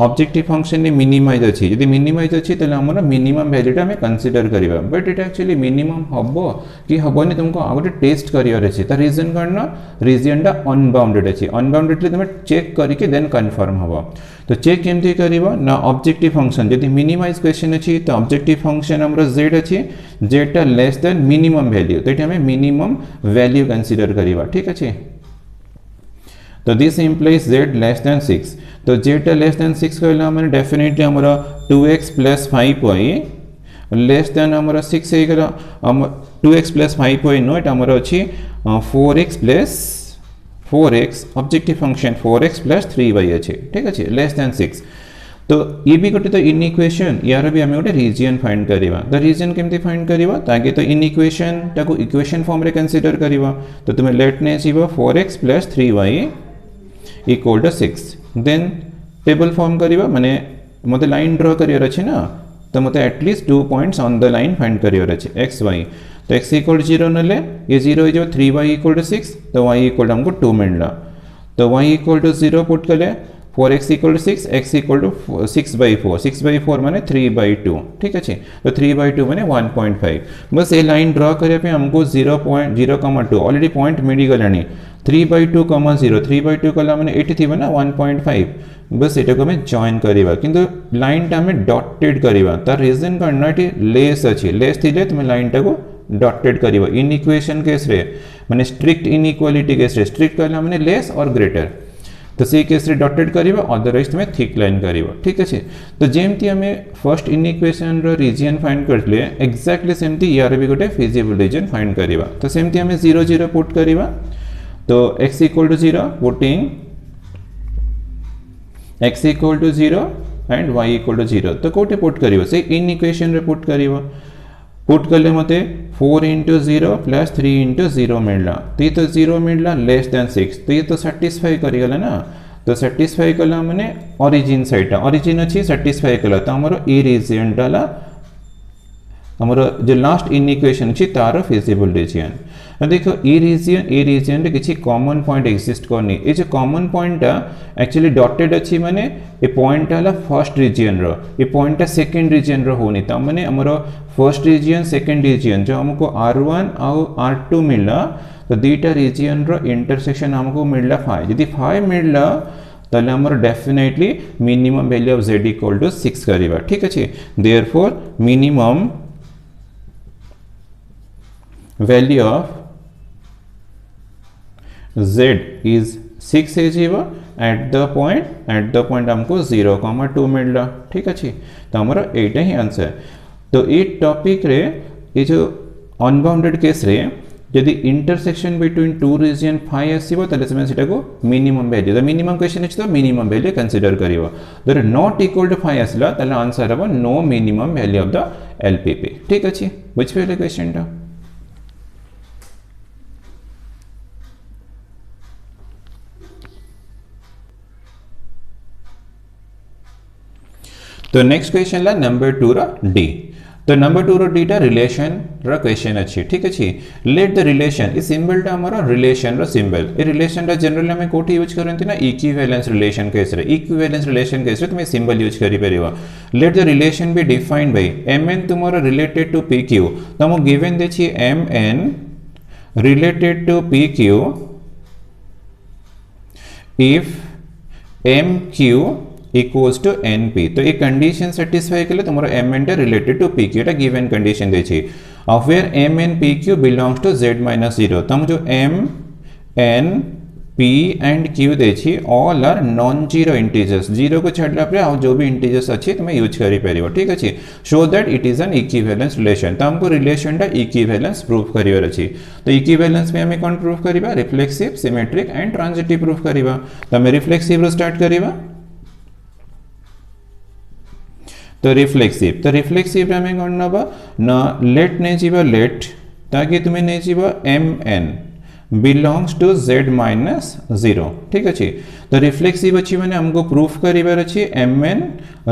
ऑब्जेक्टिव फंक्शन ने मिनिमाइज अछि, यदि मिनिमाइज अछि तले हमर मिनिमम वैल्यूटा हमें कंसीडर करिबा, बट इट एक्चुअली मिनिमम हबो कि हबोनी तुमको आ गोटे टेस्ट करियर अछि, त रीजन करना रीजनटा अनबाउंडेड अछि, अनबाउंडेड तुम चेक करके देन कंफर्म हबो, तो चेक केमती करिवो ना ऑब्जेक्टिव फंक्शन यदि मिनिमाइज क्वेश्चन अछि, तो ऑब्जेक्टिव फंक्शन हमर z अछि, z टा लेस देन मिनिमम वैल्यू, तो एटा हमें मिनिमम वैल्यू कंसीडर करिवा, ठीक अछि, तो this implies z less than 6, तो z टा लेस देन 6 कहला माने डेफिनेटली हमरा 2x plus 5y less than हमरा 6 हे गेला, हम 2x प्लस 5y नो एटा हमरा अछि 4x plus 4x objective function 4x plus 3y अछि, ठीक अछि, लेस देन 6, तो ये भी गोटे तो इन इक्वेशन यार भी हमें गोटे रीजन फाइंड करिवा, द रीजन केमती फाइंड करिवा, ताकि तो इन इक्वेशन ताको इक्वेशन फॉर्म रे कंसीडर करिवा, तो तुम लेट ने जीवा 4x plus 3y equal to 6, then table form करिवा, माने मते लाइन ड्रा करियर अछि ना, तो मते at least 2 points on the line find करियर अछि x y, तो x इक्वल 0 नले ये 0 हो जाए, 3y इक्वल टू 6, तो y इक्वल हमको 2 मिलला, तो y इक्वल टू 0 पुट कले, 4x equal to 6, x equal to 6/4, 6/4 माने 3/2, ठीक अछि, तो 3/2 माने 1.5, बस ये लाइन ड्रा करे पे हमको 0.0,2 ऑलरेडी पॉइंट मिली गलानी, 3/2, 3/2 कला माने 8 थी ना 1.5, बस एटा को हमें जॉइन करिवा, किंतु लाइन टा में डॉटेड करिवा, तार रीजन करना टी लेस अछि, लेस थिले तुम लाइन टा को डॉटेड करिवा, इन इक्वेशन केस रे माने स्ट्रिक्ट इनइक्वालिटी केस रे, स्ट्रिक्ट कहला माने लेस और ग्रेटर, तो से केस रे डॉटेड करिवा, अदरवाइज तुम थिक लाइन करिवा, ठीक अछि, तो जेमती हमें फर्स्ट इन इक्वेशन रो रीजन फाइंड करले एक्जेक्टली सेमती यार भी गोटे फिजिबल रीजन फाइंड करिवा, तो सेमती हमें 0 0 पुट करिवा, तो x equal to 0 putting x equal to 0 and y equal to 0, तो कोटे पुट करिवो से इन इक्वेशन रे पुट करिवो, पुट करले मते 4 इंटू 0 प्लस 3 इंटू 0 मिलला, तो ये तो 0 मिलला लेस देन 6, तो ये तो सेटिस्फाई करिगला ना, तो सेटिस्फाई कला माने ओरिजिन साइड ओरिजिन अछि सेटिस्फाई कला, तो हमरो ए रीजन डाला हमरो जो लास्ट इन इक्वेशन अछि तार फिजिबल रीजन, देखो ए रीजन रे किछि कॉमन पॉइंट एक्जिस्ट करनी, ए जो कॉमन पॉइंट एक्चुअली डॉटेड अछि माने ए पॉइंट हला फर्स्ट रीजन रो, ए पॉइंट सेकंड रीजन रो होनी, त माने हमरो फर्स्ट रीजन सेकंड रीजन जो हमको r1 और r2 मिलला, तो दीटा रीजन रो इंटरसेक्शन हमको मिलला 5, यदि 5 मिलला ताले हमर definitely minimum value of z equal to 6 करिवा, ठीक अछि, therefore minimum value of z is 6 है जीवा एट द पॉइंट हमको 0,2 मिलला, ठीक अच्छी, तो हमारा एटा ही आंसर, तो ये टॉपिक रे ये जो अनबाउंडेड केस रे यदि इंटरसेक्शन बिटवीन टू रीजन फाइ आसो ताले से सेटा को minimum value the minimum question अछि तो मिनिमम वैल्यू कंसीडर करिवो जर नॉट इक्वल टू फाइ आसला ताले आंसर हबो no minimum value of the LPP ठीक अछि बुझ पेले क्वेश्चन टा तो नेक्स्ट क्वेश्चन ला नंबर 2 रा डी तो नंबर 2 रो डीटा रिलेशन रा क्वेश्चन अछि ठीक अछि let the relation E symbol टा हमर रिलेशन रा सिंबल ए रिलेशन रा जनरली हम कोठी यूज करंती ना इक्विवेलेंस रिलेशन केस रे इक्विवेलेंस रिलेशन केस रे तुम सिंबल यूज करि परिबा let the relation be defined by mn तुमरो रिलेटेड टू pq तमो गिवन दे छी mn related to pq if mq equals to np तो ये कंडीशन सेटिस्फाई के लिए तुम्हारा mn रिलेटेड टू pq एटा गिवन कंडीशन दे छी of where mn pq belongs to z - 0 तम जो mn p एंड q दे छी all are non zero integers zero को छाडला पे आ जो भी इंटीजर्स अछि तुम यूज करि परिबो ठीक अछि show that it is an equivalence relation त हमको रिलेशन दा इक्विवेलेंस प्रूफ करिवर अछि तो इक्विवेलेंस में हमें कोन प्रूफ करिबा reflexive symmetric and transitive proof करिबा त हम रिफ्लेक्सिव रो स्टार्ट करिबा तो रिफ्लेक्सिव हमें कौन नबा ना लेट नहीं जीवा लेट ताकि तुम्हें नहीं जीवा mn बिलोंग्स टू z - 0 ठीक अछि तो रिफ्लेक्सिव अछि माने हमको प्रूफ करिवार अछि mn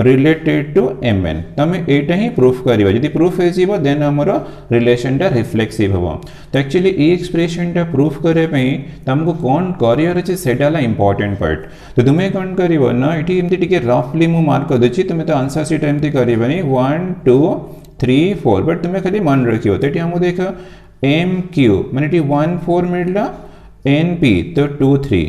रिलेटेड टू mn तमे एटा ही प्रूफ करिवा यदि प्रूफ हे जीवो देन हमरो रिलेशन टा रिफ्लेक्सिव हो तो एक्चुअली ई एक्सप्रेशन टा प्रूफ करे पई हमको कोन करियर अछि सेटाला इंपोर्टेंट पार्ट तो तुमे कोन करिवो ना एठी एमती टिके रफली मु मार्क कर देछि तुमे तो आंसर शीट एमती करिवनी 1 2 3 4 बट तुमे खाली मन रखियो तो एठी हमु देखो mq माने टी 1 4 मिलला np तो 2 3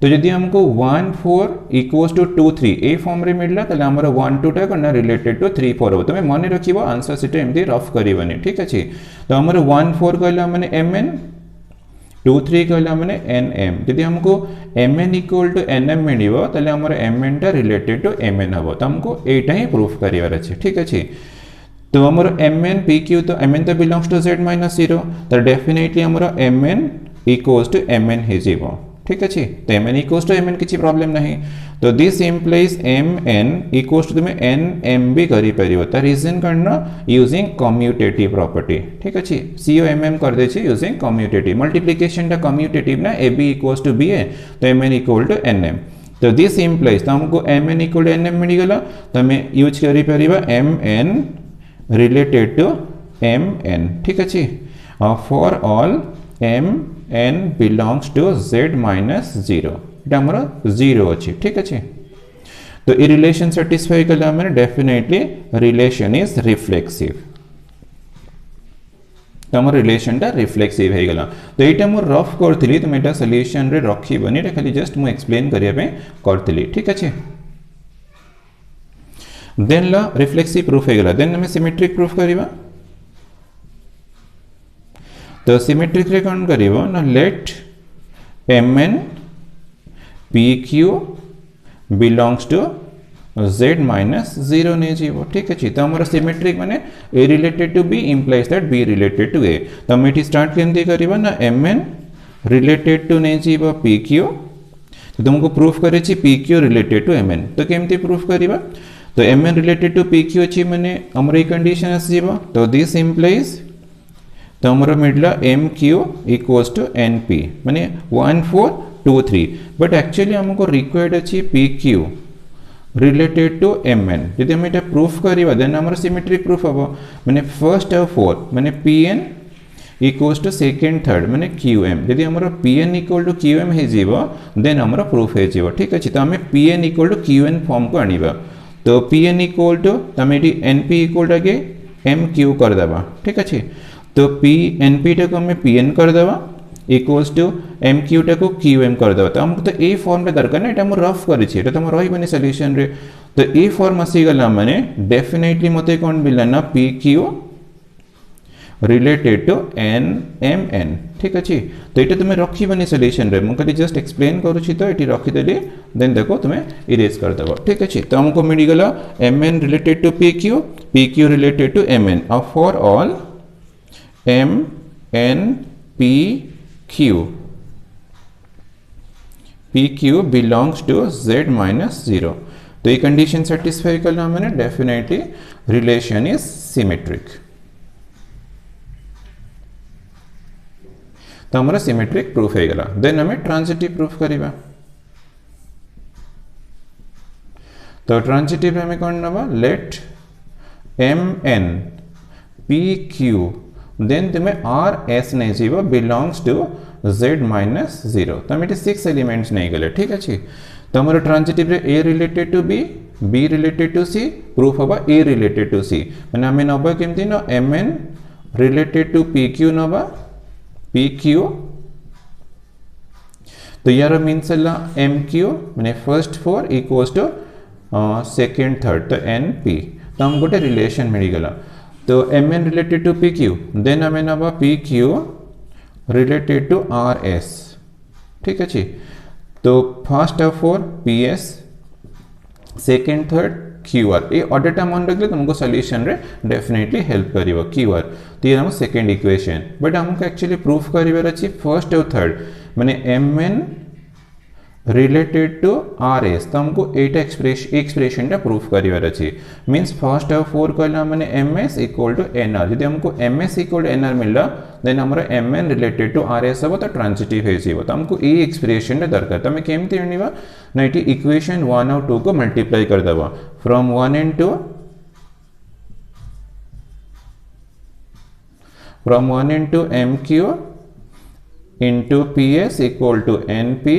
तो यदि हमको 1 4 इक्वल्स टू 2 3 ए फॉर्म रे मिलला तले हमर 1 2 टा करना रिलेटेड टू 3 4 हो तमे माने रखिबो आंसर शीट एमती रफ करिवनी ठीक अछि तो हमर 1 4 कहला माने mn 2 3 कहला माने nm यदि हमको mn इक्वल टू nm मिलिबो तले हमर mn टा रिलेटेड टू mn हबो त हमको एटा ही प्रूफ करिवार अछि ठीक अछि तो हमर mn pq तो mn तो बिलोंग्स टू z - 0 तो डेफिनेटली हमर mn इक्वल्स टू mn हे जीवो ठीक अछि तो mn इक्वल्स टू mn किछि प्रॉब्लम नहीं तो this implies mn equals to तुमे nm भी करि परिबो त रीजन करना यूजिंग कम्यूटेटिव प्रॉपर्टी ठीक अछि comm कर दे छी यूजिंग कम्यूटेटिव मल्टीप्लिकेशन दा कम्यूटेटिव ना ab इक्वल्स टू ba तो mn इक्वल टू nm तो दिस इंप्लाइज तो हमको mn इक्वल टू nm मिल गेला तो हमें यूज करि परिबा mn रिलेटेड टू mn ठीक अछि for all mn belongs to z - 0 एटा हमर 0 अछि ठीक अछि तो ई रिलेशन सैटिस्फाई कला हमर डेफिनेटली रिलेशन इज रिफ्लेक्सिव तो हमर रिलेशन टा रिफ्लेक्सिव हे गेला तो एटा मो रफ करथिली तो मेटा सॉल्यूशन रे रखी बनी एटा खाली जस्ट मो एक्सप्लेन करिया पे करथिली ठीक अछि देन ला रिफ्लेक्सिव प्रूफ है देन हमें सिमेट्रिक प्रूफ करिबा तो सिमेट्रिक रे कोन करिबो ना let mn pq belongs to z - 0 ने जीवो ठीक अछि तो हमर सिमेट्रिक माने a related to b implies that b related to a तो हम एठी स्टार्ट केंदी करिबा ना mn रिलेटेड टू ने जीवो pq तो तुमको प्रूफ करे छी pq रिलेटेड टू mn तो केमती प्रूफ करिबा तो mn रिलेटेड टू pq अछि माने हमर ई कंडीशन आसी जीवो तो दिस इंप्लाइज तो हमर मिडला mq इक्वल्स टू np माने 1 4 2 3 बट एक्चुअली हमको रिक्वायर्ड अछि pq रिलेटेड टू mn यदि हम एटा प्रूफ करिबा देन हमर सिमेट्रिक प्रूफ हबो माने फर्स्ट और फोर्थ माने pn equals to second third माने qm यदि हमर pn इक्वल टू qm हे जीवो देन हमर प्रूफ हे जीवो ठीक अछि तो हमें pn equal to qn form को आनिबा तो pn इक्वल टू तमेटी np इक्वल टू के mq कर देबा ठीक अछि तो p np टा को हमें pn कर देबा इक्वल्स टू mq टा को qm कर देबा तो हमको तो ए फॉर्म रे दरकार ना एटा हम रफ करि छी एटा तो हम रहि बनी सॉल्यूशन रे तो ए फॉर्म आसी गला माने डेफिनेटली मते कोन मिलला ना pq रिलेटेड टू nmn ठीक अछि तो एटा तुमे रखी बनी सॉल्यूशन रे हम खाली जस्ट एक्सप्लेन करू छी तो एटी रखी देली देन देखो तुमे इरेज कर देबो ठीक अछि तो हमको मिल गेला mn related to pq related to mn और for all M N P Q belongs to z minus 0। तो ये कंडीशन सेटिस्फाई कला मैंने डेफिनेटली रिलेशन इज सिमेट्रिक। तो हमारा सिमेट्रिक प्रूफ है गला। देन हमें ट्रांजिटिव प्रूफ करिबा। तो ट्रांजिटिव हमें कौन नबा let M N P Q then तुम्हें आर एस नहीं जीव बिलोंग्स टू z माइनस 0। तो हमें 6 एलिमेंट्स नहीं गले ठीक अच्छे। तो हमारा ट्रांजिटिव रे a related to b related to c proof हवा a रिलेटेड टू c मैंने हमें नबा केमती न M N related to P Q नबा पी क्यू। तो यार मीन्स एम क्यू मैंने first 4 equals to second third तो एन पी। तो हम गोटे रिलेशन मिलगला। तो M N related to P Q then हमें नबा P Q related to R S ठीक अच्छे। तो first of 4 P S second third Q R ये ऑर्डरटा मन रखले तुमको सॉल्यूशन रे डेफिनेटली हेल्प करिवो क्यू आर। तो ये हम सेकेंड इक्वेशन बट हमको एक्चुअली प्रूफ करिवार अछि फर्स्ट और थर्ड माने M N related to R S. तो हमको एटा एक्सप्रेशन प्रूफ करिवार अछि मीन्स फर्स्ट और 4 कहला माने M S equal to N R. यदि हमको M S equal to N R मिलला देन हमारा M N related to R S हम तो ट्रांजिटिव है जीव। तो हमको ये एक्सप्रेशन दरकार। तो हमें केमती आनिबा ना इटी इक्वेशन 1 और 2 को मल्टीप्लाई कर देबा from 1 and 2 from 1 and 2 M Q into P S equal to N P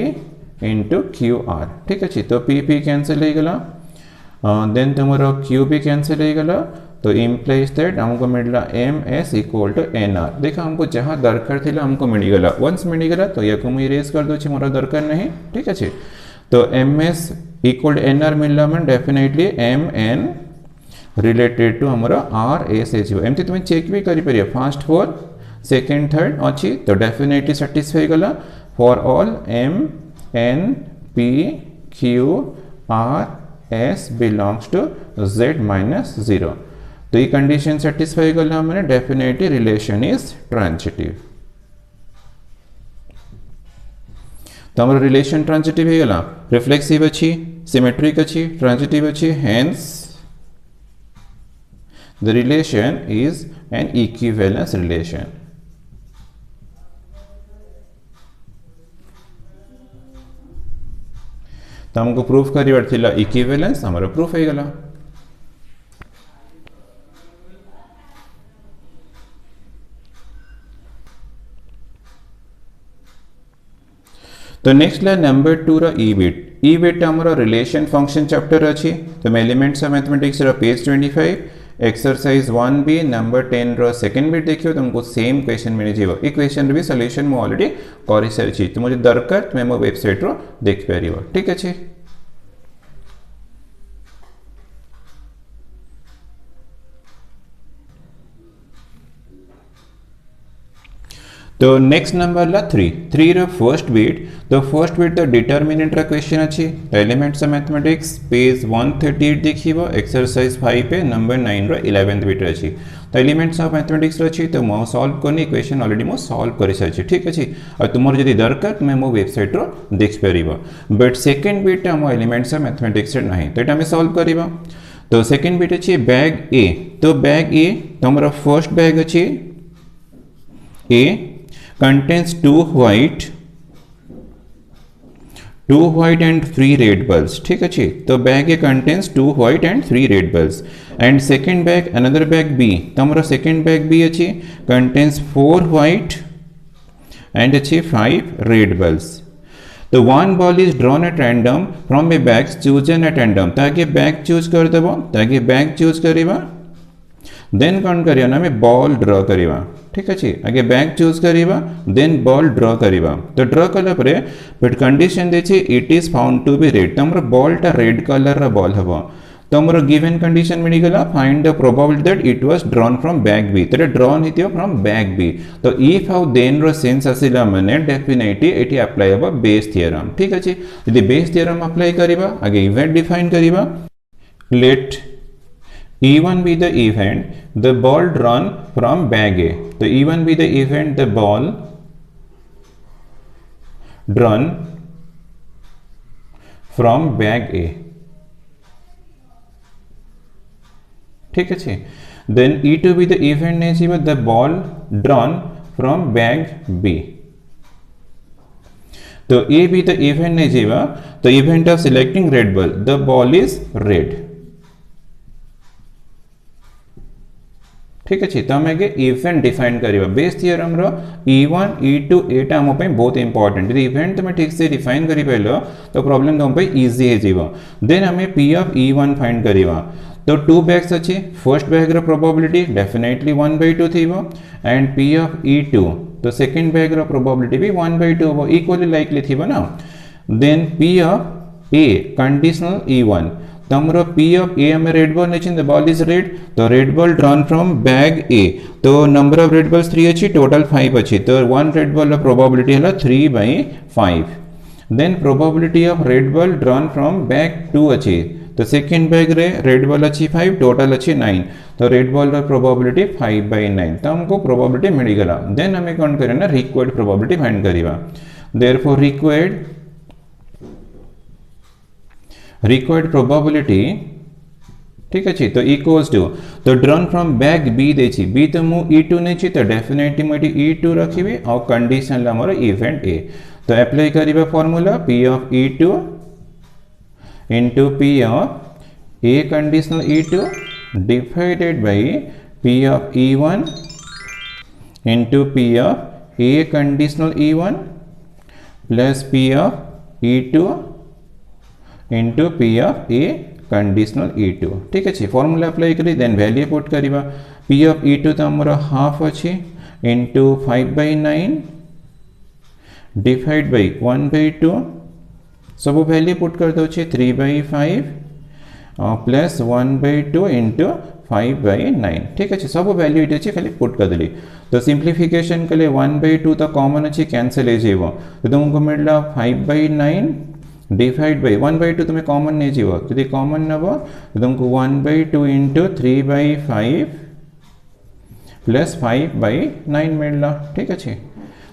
into Q R ठीक अच्छे। तो पी पी कैंसिल हो गला देन तुम्हारा क्यू भी कैंसिल हो गला। तो इम्प्लाइज दैट हमको मिलला M S equal to N R. देखा हमको जहाँ दरकार थी हमको मिलगला वंस मिलगला तो या को इरेज कर दो मोर दरकार नहीं ठीक अच्छे। तो M S equal to N R मिलला मैं definitely M N related to हमारा आर एस एच एमती तुम्हें चेक भी करें फर्स्ट 4 सेकेंड थर्ड अच्छी। तो डेफिनेटली सेटिस्फाई गला for all M N P Q R S belongs to z minus 0। तो ये कंडीशन सेटिस्फाई गला मैंने डेफिनेटली रिलेशन इज ट्रांजिटिव। तो हमारा रिलेशन ट्रांजिटिव हो गला रिफ्लेक्सिव अच्छी सिमेट्रिक अच्छी ट्रांजिटिव अच्छी hence the relation is an equivalence relation। तो हमको प्रूफ करिवार थिला इक्विवेलेंस हमारा प्रूफ हो गला। तो नेक्स्ट ला नंबर 2 रा ई बिट हमारा रिलेशन फंक्शन चैप्टर अच्छी। तो एलिमेंट्स ऑफ मैथमेटिक्स रा पेज 25 एक्सरसाइज 1b नंबर 10 रो सेकेंड बिट देखियो तुमको सेम क्वेश्चन मिल जीव। ये क्वेश्चन भी सॉल्यूशन मु ऑलरेडी कर सारी। तो मुझे दरकार तुम मो वेबसाइट रो देख पारिबो ठीक अच्छे। तो नेक्स्ट नंबर ला 3 रो फर्स्ट बिट। तो फर्स्ट बिट तो डिटर्मिनेंट रा क्वेश्चन अच्छी। एलिमेंट्स ऑफ मैथमेटिक्स पेज 138 देखिबो एक्सरसाइज 5 पे नंबर 9 रो 11th बिट अच्छी। तो एलिमेंट्स ऑफ मैथमेटिक्स अच्छी तो मो सॉल्व करनी इक्वेशन ऑलरेडी मो सॉल्व कर सारी ठीक अच्छे। और तुमर जदि दरकार तुम मो वेबसाइट रो देख पारिबो बट सेकंड बिट हम एलिमेंट्स ऑफ मैथमेटिक्स नहीं तो एटा हम सॉल्व करिबो। तो सेकंड बिट अच्छी बैग ए। तो बैग ए तो हमारा फर्स्ट बैग अच्छी ए contains two white and 3 red bulbs ठीक अच्छे। तो bag A contains 2 white and 3 red bulbs and second bag another bag B। तो हमारा second bag B अच्छे contains 4 white and अच्छे 5 red bulbs। तो one ball is drawn at random from a bag chosen at random। ताकि bag choose कर देबो ताकि bag choose करिबा देन कौन करिया ना मैं बॉल ड्रॉ करिबा ठीक अच्छे। आगे बैग चूज करिबा देन बॉल ड्रॉ करिबा। तो ड्रॉ कला परे बट कंडीशन देछि it is found to be red. तो हमर बॉल टा रेड कलर रा बॉल हबो। तो हमर गिवन कंडीशन मिली गला find the probability that it was drawn from bag B. तो ड्रॉन हितियो फ्रॉम बैग बी। तो इफ हाउ देन रो सेंस आसिला माने डेफिनेटली एटी अप्लाई हबो बेस थ्योरम ठीक अच्छे। यदि बेस थ्योरम अप्लाई करिबा आगे इवेंट डिफाइन करिबा let E1 be the event, the ball drawn from bag A. तो E1 be the event, the ball drawn from bag A. ठीक है। Then E2 be the event नहीं चाहिए, the ball drawn from bag B. तो A be the event नहीं चाहिए, the event of selecting red ball, the ball is red. ठीक है। तो आम आगे इवेंट डिफाइन करिवा बेस थियरम रो E1 E2 एटा हम पे बहुत इंपोर्टेंट यदि इवेंट तुम ठीक से डिफाइन करि पइलो तो प्रॉब्लम तुम पे इजी हे जीवो। देन हमें P ऑफ E1 फाइंड करिवा। तो टू बैग्स अच्छी फर्स्ट बैग रो प्रोबेबिलिटी डेफिनेटली 1/2 थीबो एंड P ऑफ E2 तो सेकंड बैग रो प्रोबेबिलिटी भी 1/2 हो इक्वली लाइकली थीबो ना। Then P of A conditional E1 तमरो P ऑफ A हमें रेड बॉल नहीं द बॉल इज रेड तो red ball drawn from bag A तो नंबर ऑफ रेड बॉल्स 3 अच्छी टोटल 5 अच्छी तो वन रेड बॉल प्रोबेबिलिटी है 3/5। Then probability of red ball drawn from bag 2 अच्छी तो सेकंड बैग रे रेड बॉल अच्छी 5 टोटल अच्छी 9 तो रेड बॉल प्रोबेबिलिटी 5/9 तो हमको प्रोबेबिलिटी मिल गला। देन हमें कौन करना रिक्वायर्ड प्रोबेबिलिटी फाइंड करिवा। देयरफॉर रिक्वायर्ड प्रोबेबिलिटी ठीक अच्छे तो इक्वल्स टू तो ड्रॉन फ्रॉम बैग बी देछि बी तो मु E2 नहीं छी तो डेफिनेटली मुझे E2 रखिबे और कंडीशन हमर इवेंट A तो अप्लाई करिबा formula P of E2 into P of A conditional E2 divided by P of E1 into P of A conditional E1 plus P of E2 into P of A conditional E2 ठीक है। Formula apply करी then value put करिबा P of E2 तो हमर half अछि into 5/9 divide by 1/2 सब value put कर दो 3/5 प्लस 1/2 इंटू 5/9 ठीक है। सब वैल्यू ये खाली पुट कर देली तो सिंप्लीफिकेशन के लिए 1/2 तो कॉमन अच्छे कैंसल हो तो तुमको मिलला 5/9 डिवाइड बाय 1/2 तुम्हें कॉमन नहीं जीव यदि कॉमन नब तो तुमको 1/2 इंटू 3/5 प्लस 5/9 मिलला ठीक अच्छे।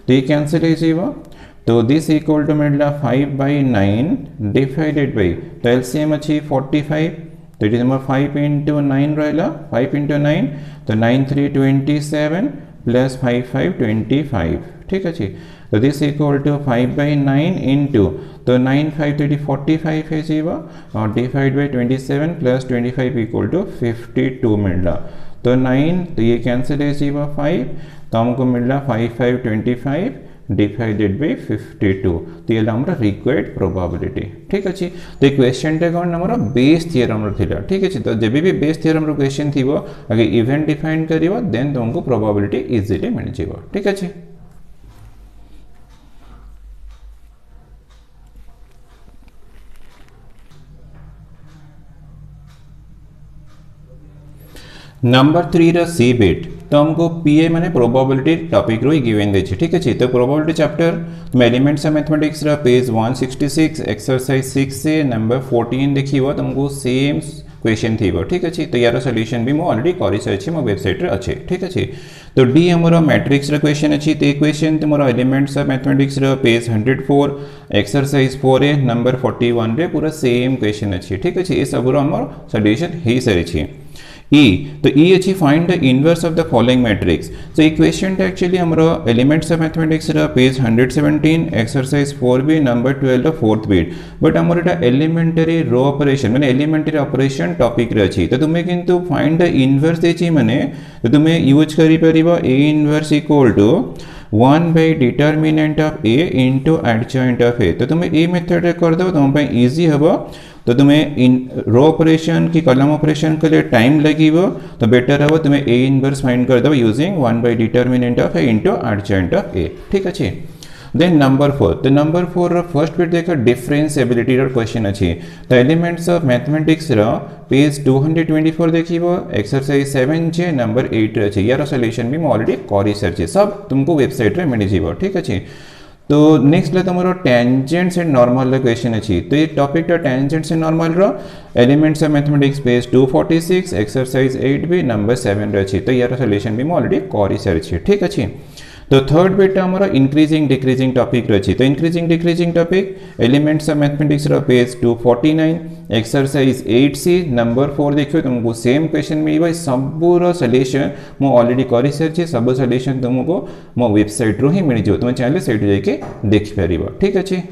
तो ये कैंसल हो तो दिस इक्वल टू मिलला 5/9 डिवाइडेड बाय तो एलसीएम अच्छी 45 तो इट इज 5 इंटू 9 रहा 5 इंटू 9 तो 9 3 27 प्लस 5 5 25 ठीक अच्छे। तो दिस इक्वल टू 5/9 इंटू तो 9 5 30 45 है जीवा और divide by 27 plus 25 equal to 52 मिलला तो 9 तो ये कैंसिल है जीवा 5 तो हमको मिलला 5 5 25 डिवाइडेड बाय 52 तो ये हमरा रिक्वायर्ड प्रोबेबिलिटी ठीक अच्छे। तो क्वेश्चन टे कौन हमर बेस थ्योरम थिला ठीक अच्छे। तो जब भी बेस थ्योरम रो क्वेश्चन थीबो अगर इवेंट डिफाइन करिवो देन तुमको प्रोबेबिलिटी इजीली मिल जीवो ठीक अच्छे। नंबर 3 रा सी बिट तो हमको पीए माने प्रोबेबिलिटी टॉपिक रो गिवन दे छी ठीक है। तो प्रोबेबिलिटी चैप्टर तुम एलिमेंट्स ऑफ मैथमेटिक्स रा पेज 166 एक्सरसाइज 6 से नंबर 14 देखियो तुमको सेम क्वेश्चन थीबो ठीक है। तो यार सॉल्यूशन भी मो ऑलरेडी करि सछि मो वेबसाइट रे अछि ठीक है। तो डी हमरो मैट्रिक्स रा क्वेश्चन अछि ते क्वेश्चन तुमरो एलिमेंट्स ऑफ मैथमेटिक्स रा पेज 104 एक्सरसाइज 4 नंबर 41 रे पूरा सेम क्वेश्चन अछि ठीक है। ए सब रो हमर सॉल्यूशन हे सरि छी। E तो E अच्छी find the inverse of the following matrix तो ये क्वेश्चन एक्चुअली हमारा elements of mathematics page 117 exercise 4b number 12 fourth bit but हमारा एलिमेंटरी रो ऑपरेशन माने एलिमेंटरी ऑपरेशन टॉपिक रे अछि तो तुम्हें किंतु फाइंड द इनवर्स देछि माने तो तुम्हें यूज करि परिबो A inverse equal to 1 by determinant of A into adjoint of A तो तुम्हें ए मेथड रे कर दो तुम पे इजी हबो। तो तुम्हें इन रो ऑपरेशन की कॉलम ऑपरेशन के लिए टाइम लगेगा तो बेटर है वो तुम्हें ए इनवर्स फाइंड कर दो using 1 by determinant of A into adjoint of A ठीक अच्छे। देन नंबर 4 तो नंबर 4 फर्स्ट बिट देखा डिफरेंशिएबिलिटी रो क्वेश्चन अच्छी तो एलिमेंट्स ऑफ मैथमेटिक्स रो पेज 224 देखिबो एक्सरसाइज 7 जे नंबर 8 अच्छे यार सॉल्यूशन भी ऑलरेडी करि सरछे सब तुमको वेबसाइट रे मिल जीवो ठीक अच्छे। तो नेक्स्ट तुम टेंजेंट्स एंड नॉर्मल क्वेश्चन अच्छी तो ये topic tangents and normal elements of mathematics page 246 exercise 8b number 7 अच्छी तो यार सॉल्यूशन भी ऑलरेडी कर सारी ठीक अच्छे। तो थर्ड बिट आमर इंक्रीजिंग डिक्रीजिंग टॉपिक अच्छी तो increasing decreasing topic elements of mathematics page 249 exercise 8c number 4 देखिए तुमको सेम क्वेश्चन मिल सबूर सॉल्यूशन मु ऑलरेडी कर सारी सब सॉल्यूशन तुमको मो वेबसाइट रू ही मिल जाए तुम चाहे से जाके देखिपर ठीक अच्छे।